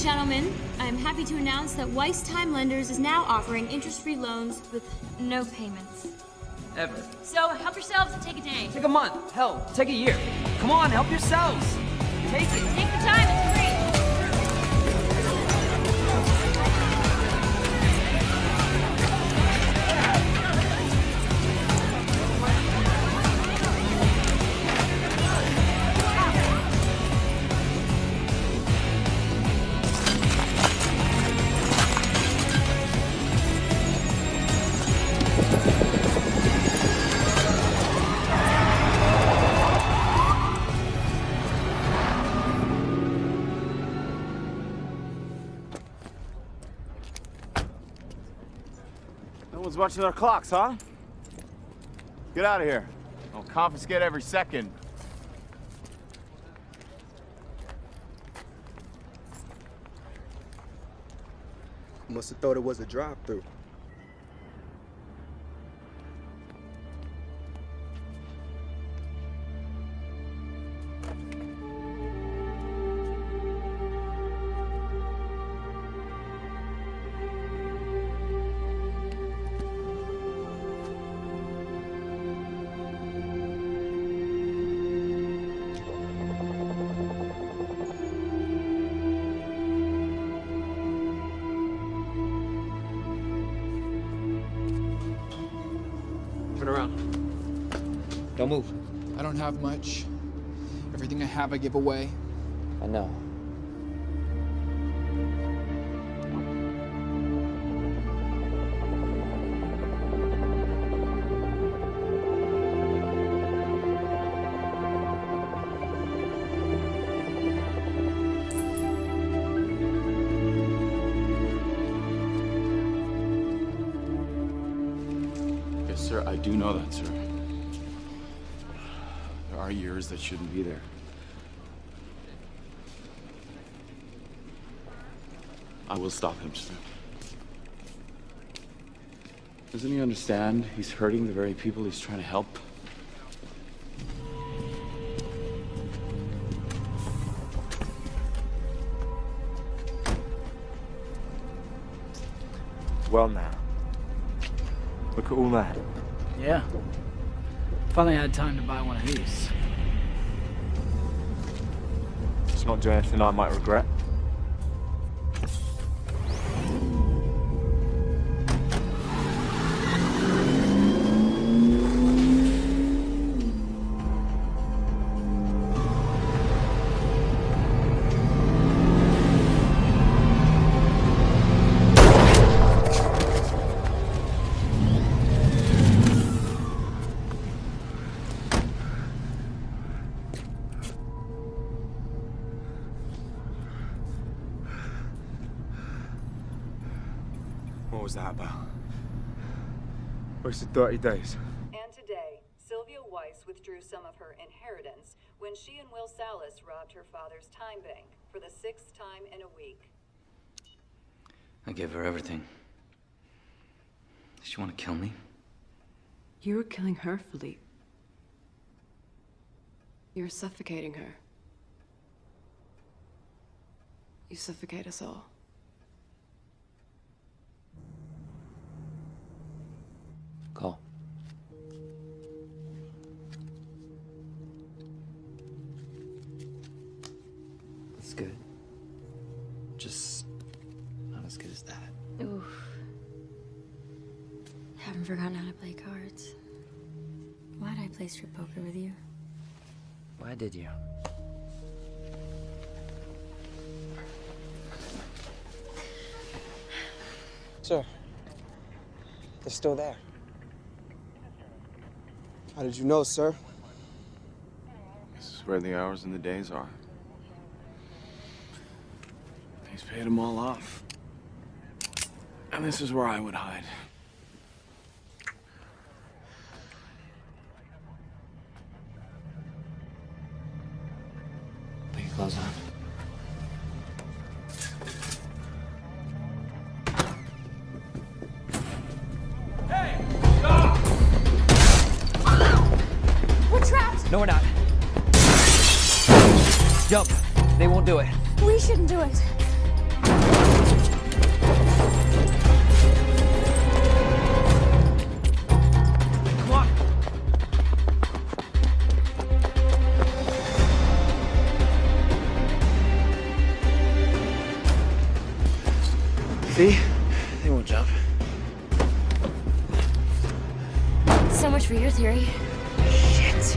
Gentlemen, I am happy to announce that Weiss Time Lenders is now offering interest-free loans with no payments. Ever. So help yourselves and take a day. Take a month. Hell, take a year. Come on, help yourselves. Take it. Take the time, it's free. Watching our clocks, huh? Get out of here. I'll confiscate every second. Must have thought it was a drive-through. Turn around. Don't move. I don't have much. Everything I have, I give away. I know. Yes, sir, I do know that, sir. There are years that shouldn't be there. I will stop him, sir. Doesn't he understand he's hurting the very people he's trying to help? Well now. Look at all that. Yeah. Finally had time to buy one of these. It's not doing anything I might regret. What was that about? Wasted 30 days. And today, Sylvia Weiss withdrew some of her inheritance when she and Will Salas robbed her father's time bank for the 6th time in a week. I gave her everything. Does she want to kill me? You were killing her, Philippe. You're suffocating her. You suffocate us all. Call. It's good. Just not as good as that. Oof. Haven't forgotten how to play cards. Why'd I play strip poker with you? Why did you? Sir, they're still there. How did you know, sir? This is where the hours and the days are. He's paid them all off. And this is where I would hide. Put your clothes on. We're trapped! No, we're not. Jump. They won't do it. We shouldn't do it. Come on. See? They won't jump. So much for your theory. Shit.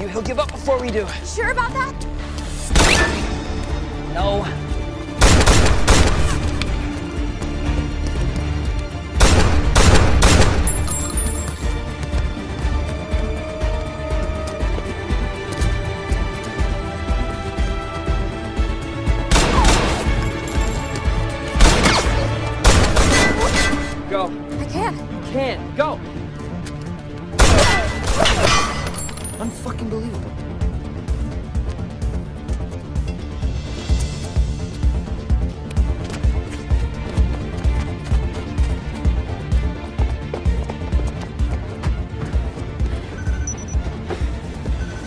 you, he'll give up before we do. Sure about that? No. Go. I can't. You can. Go. Unfucking believable.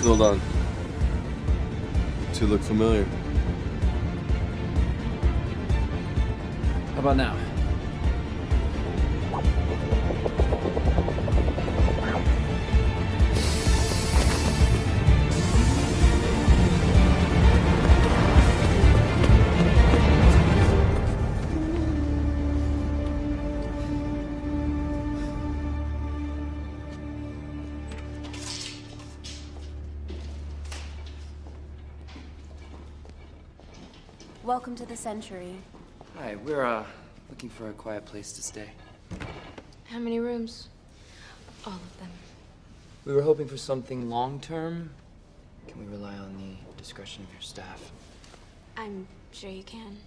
Hold on. Two look familiar. How about now? Welcome to the Century. Hi, we're looking for a quiet place to stay. How many rooms? All of them. We were hoping for something long-term. Can we rely on the discretion of your staff? I'm sure you can.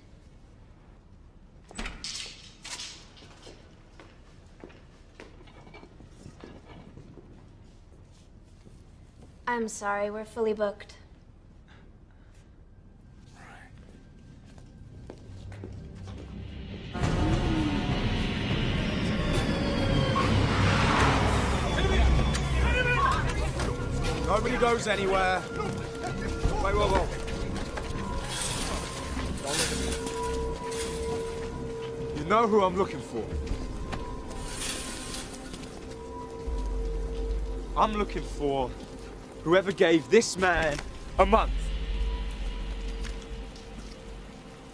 I'm sorry, we're fully booked. Nobody goes anywhere. Wait, whoa, whoa. Don't look at me. You know who I'm looking for. I'm looking for whoever gave this man a month.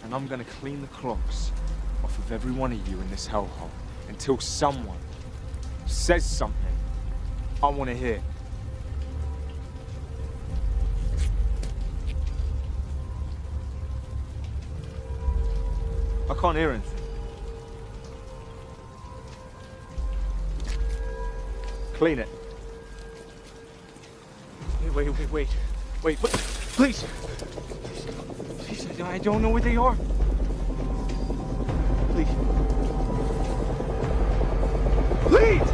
And I'm gonna clean the clogs off of every one of you in this hellhole until someone says something I want to hear. I can't hear anything. Clean it. Wait, please. Please, I don't know where they are. Please. Please!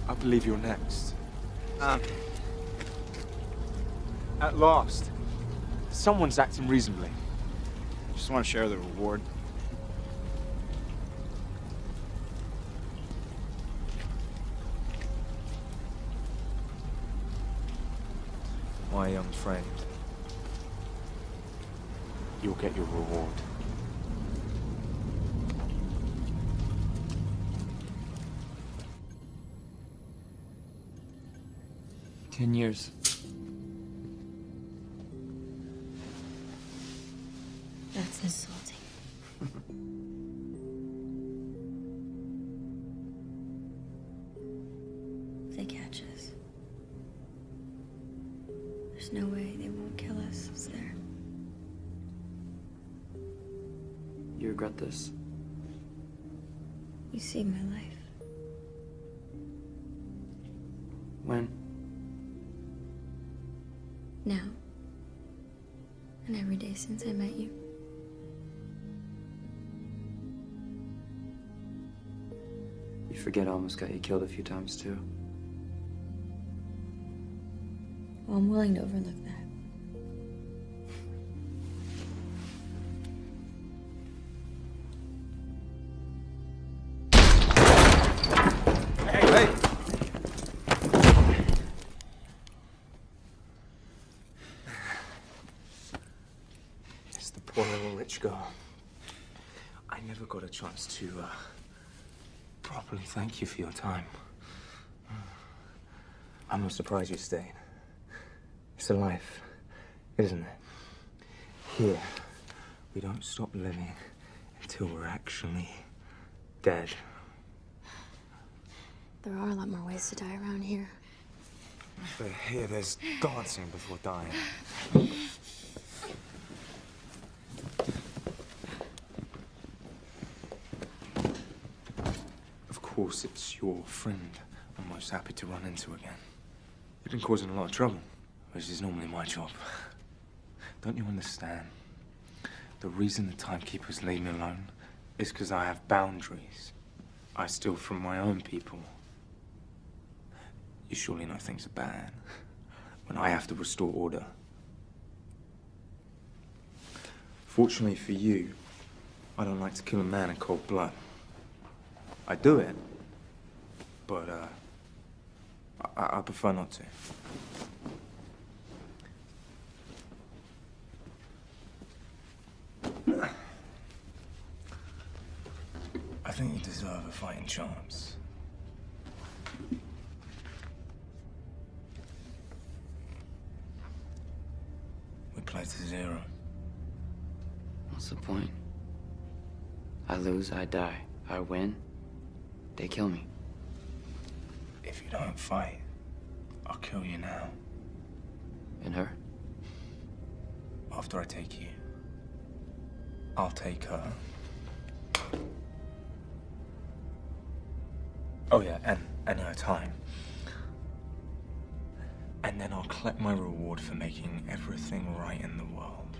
I believe you're next. At last, someone's acting reasonably. Just want to share the reward. My young friend, you'll get your reward. $10 years. That's insulting. If they catch us, there's no way they won't kill us, is there? You regret this? You saved my life. When? Now. And every day since I met you. You forget I almost got you killed a few times too. Well, I'm willing to overlook that. Hey! It's the poor little rich girl. I never got a chance to, properly thank you for your time. I'm not surprised you stayed. It's a life, isn't it? Here, We don't stop living until we're actually dead. There are a lot more ways to die around here. But here, there's dancing before dying. Of course, it's your friend I'm most happy to run into again. You've been causing a lot of trouble, which is normally my job. Don't you understand? The reason the timekeepers leave me alone is because I have boundaries. I steal from my own people. You surely know things are bad when I have to restore order. Fortunately for you, I don't like to kill a man in cold blood. I do it, but I prefer not to. I think you deserve a fighting chance. We play to 0. What's the point? I lose, I die. I win, they kill me. If you don't fight, I'll kill you now. And her? After I take you, I'll take her. Oh yeah, and her time. And then I'll collect my reward for making everything right in the world.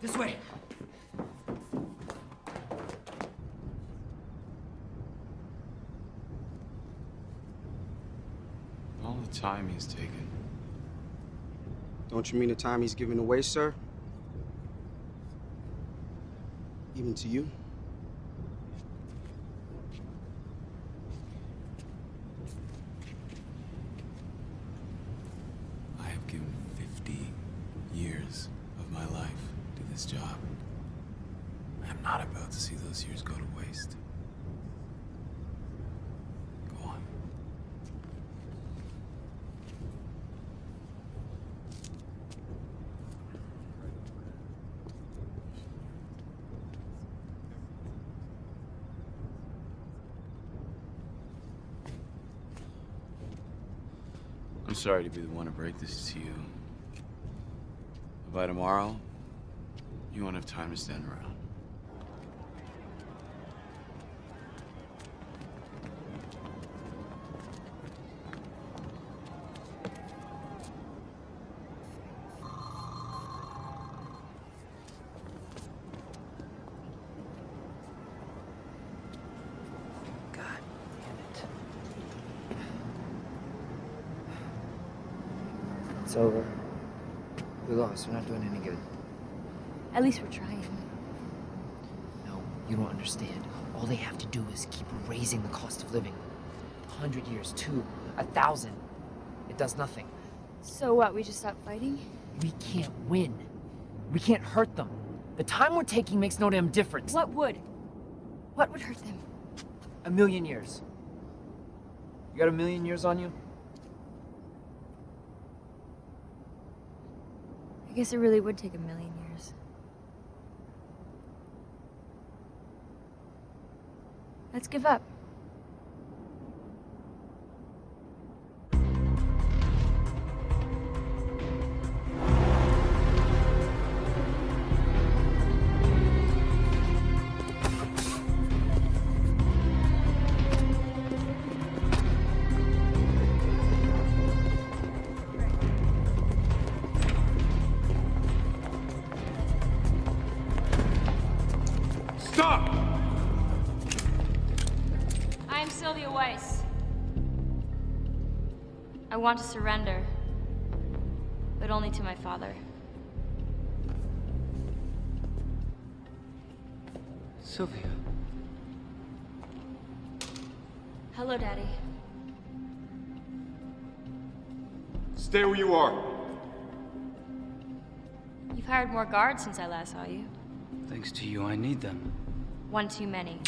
This way. All the time he's taken. Don't you mean the time he's giving away, sir? Even to you? I have given 50 years of my life to this job. I'm not about to see those years go to waste. Go on. I'm sorry to be the one to break this to you. But by tomorrow, you won't have time to stand around. It's over. We lost. We're not doing any good. At least we're trying. No, you don't understand. All they have to do is keep raising the cost of living. 100 years, 2, 1,000. It does nothing. So what, we just stop fighting? We can't win. We can't hurt them. The time we're taking makes no damn difference. What would? What would hurt them? 1,000,000 years. You got 1,000,000 years on you? I guess it really would take 1,000,000 years. Let's give up. I want to surrender, but only to my father. Sylvia. Hello, Daddy. Stay where you are. You've hired more guards since I last saw you. Thanks to you, I need them. One too many.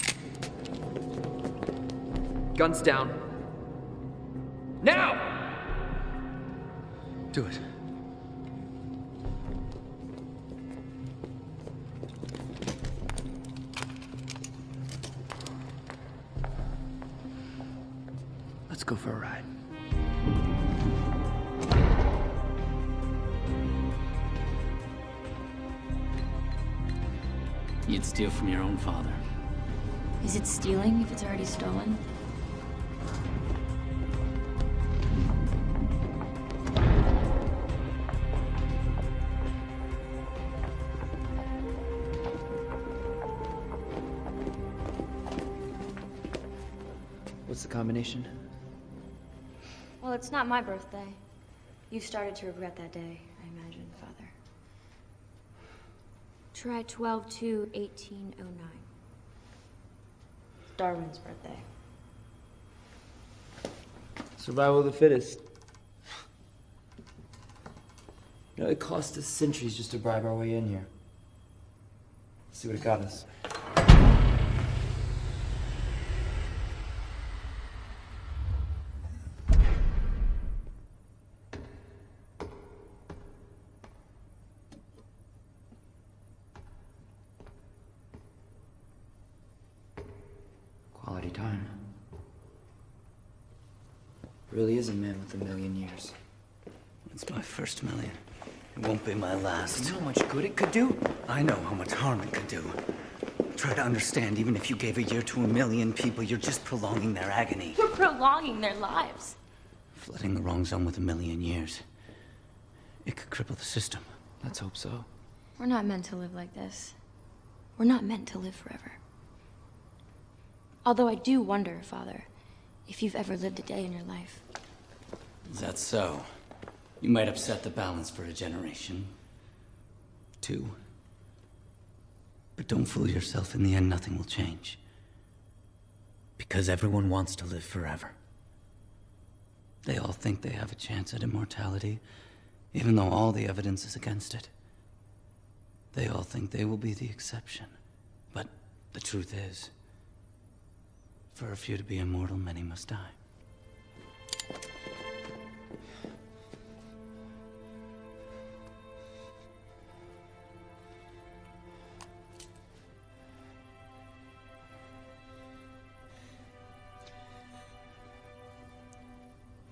Guns down. Now! Do it. Let's go for a ride. You'd steal from your own father. Is it stealing if it's already stolen? What's the combination? Well, it's not my birthday. You started to regret that day, I imagine, Father. Try 12/2/1809. Darwin's birthday. Survival of the fittest. You know, it cost us centuries just to bribe our way in here. Let's see what it got us. Quality time. Really is a man with 1,000,000 years. It's my first million. It won't be my last. You know how much good it could do? I know how much harm it could do. Try to understand, even if you gave a year to 1,000,000 people, you're just prolonging their agony. You're prolonging their lives. Flooding the wrong zone with 1,000,000 years. It could cripple the system. Let's hope so. We're not meant to live like this. We're not meant to live forever. Although I do wonder, Father, if you've ever lived a day in your life. Is that so? You might upset the balance for a generation. 2. But don't fool yourself. In the end, nothing will change. Because everyone wants to live forever. They all think they have a chance at immortality, even though all the evidence is against it. They all think they will be the exception. But the truth is, for a few to be immortal, many must die.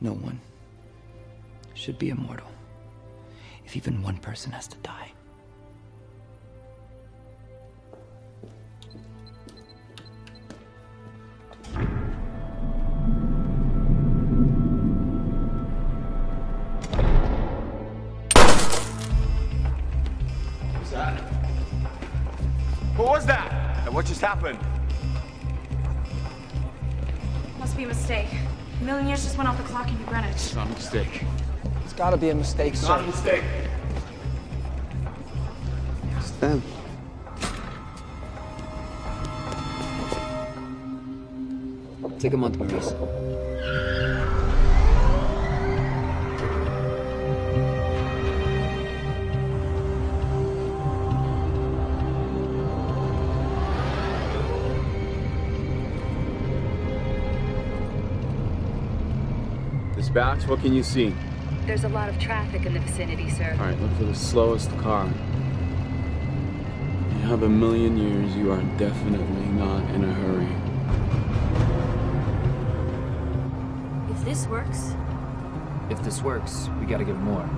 No one should be immortal if even one person has to die. What's that? What was that? And what just happened? Must be a mistake. 1,000,000 years just went off the clock in New Greenwich. It's not a mistake. It's gotta be a mistake, sir. Not a mistake. It's them. Take a month, Maurice. Dispatch, what can you see? There's a lot of traffic in the vicinity, sir. All right, look for the slowest car. You have a million years, you are definitely not in a hurry. If this works... If this works, we gotta give more.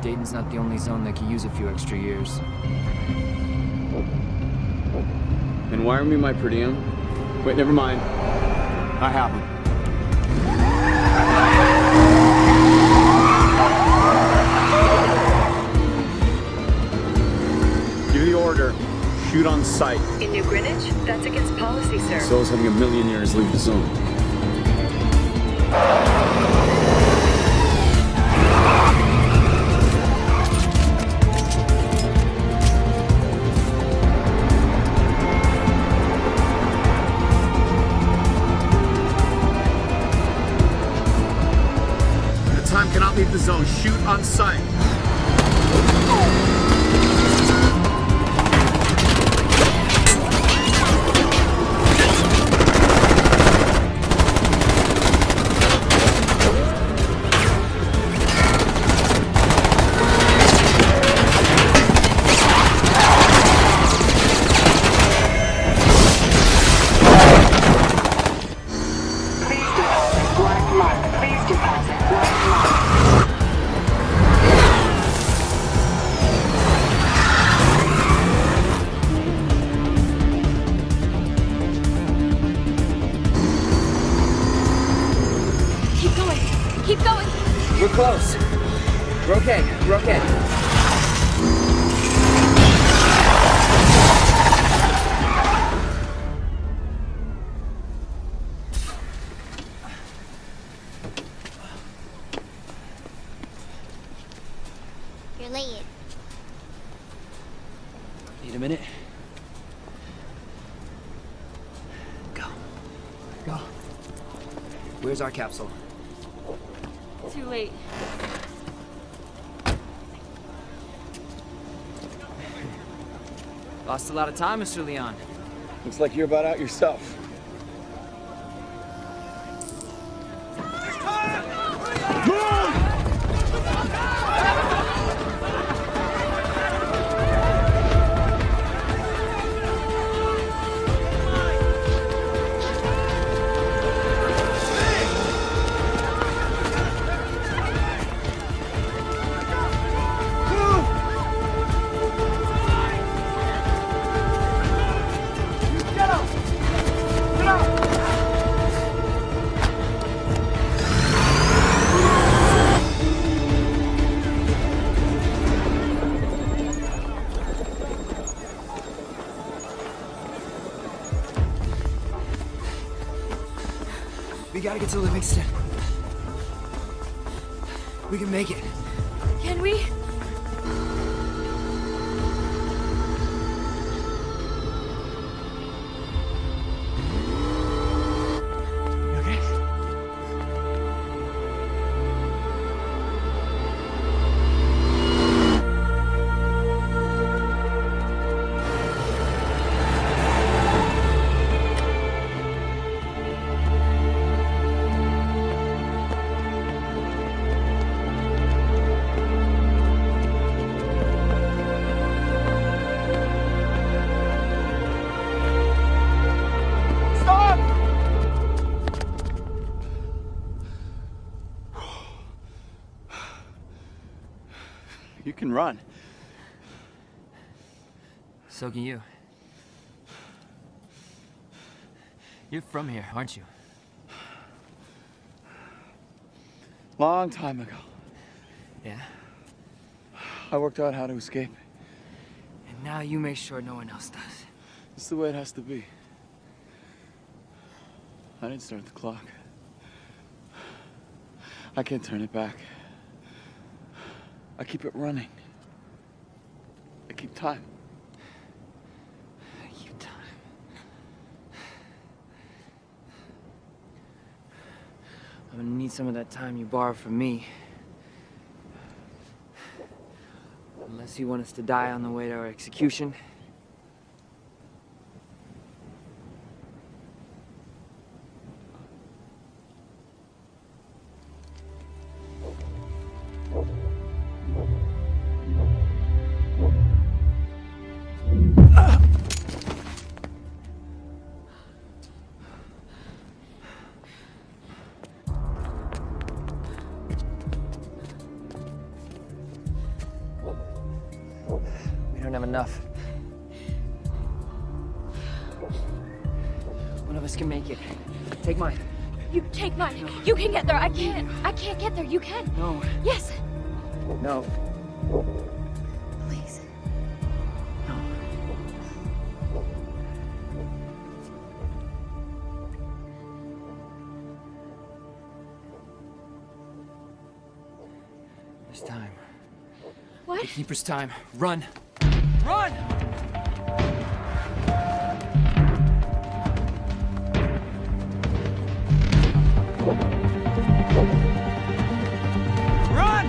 Dayton's not the only zone that could use a few extra years. And wire me my per diem. Wait, never mind. I have them. Give the order. Shoot on sight. In New Greenwich? That's against policy, sir. So is having a million years leave the zone. Time cannot leave the zone. Shoot on sight. Keep going! We're close. We're okay. We're okay. You're late. Need a minute? Go. Go. Where's our capsule? Too late. Lost a lot of time, Mr. Leon. Looks like you're about out yourself. We gotta get to Livingston. We can make it. Can we? You can run. So can you. You're from here, aren't you? Long time ago. Yeah? I worked out how to escape. And now you make sure no one else does. It's the way it has to be. I didn't start the clock. I can't turn it back. I keep it running. I keep time. Keep time. I'm gonna need some of that time you borrowed from me. Unless you want us to die on the way to our execution. have enough. One of us can make it. Take mine. You take mine. No. You can get there. I can't. I can't get there. You can. No. Yes. No. Please. No. This time. What? The Keeper's time. Run! Run! Run!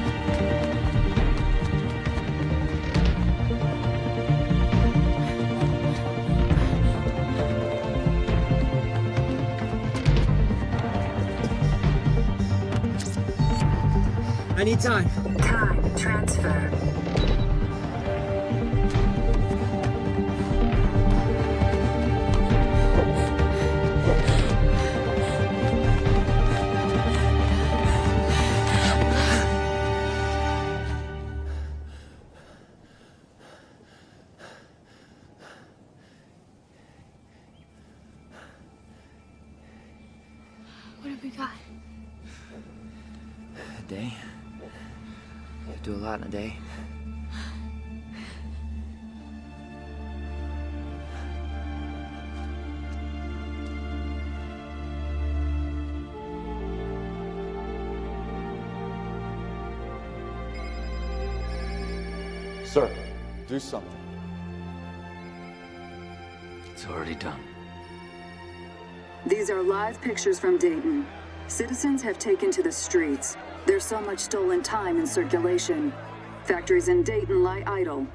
I need time. Time transfer. What have we got? A day. You do a lot in a day. Sir, do something. It's already done. These are live pictures from Dayton. Citizens have taken to the streets. There's so much stolen time in circulation. Factories in Dayton lie idle.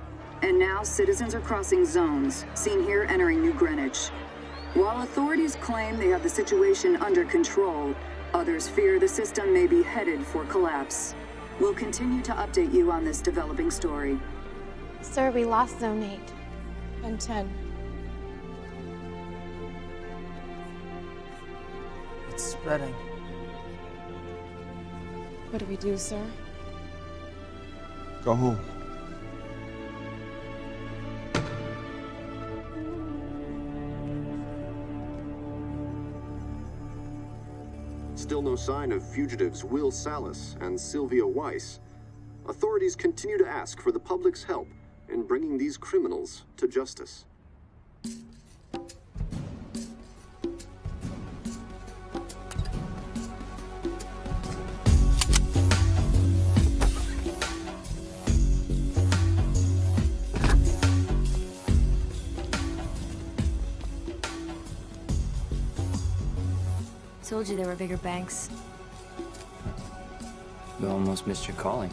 And now citizens are crossing zones, seen here entering New Greenwich. While authorities claim they have the situation under control, others fear the system may be headed for collapse. We'll continue to update you on this developing story. Sir, we lost Zone 8 and 10. It's spreading. What do we do, sir? Go home. Still no sign of fugitives Will Salas and Sylvia Weiss. Authorities continue to ask for the public's help in bringing these criminals to justice. Told you there were bigger banks. You almost missed your calling.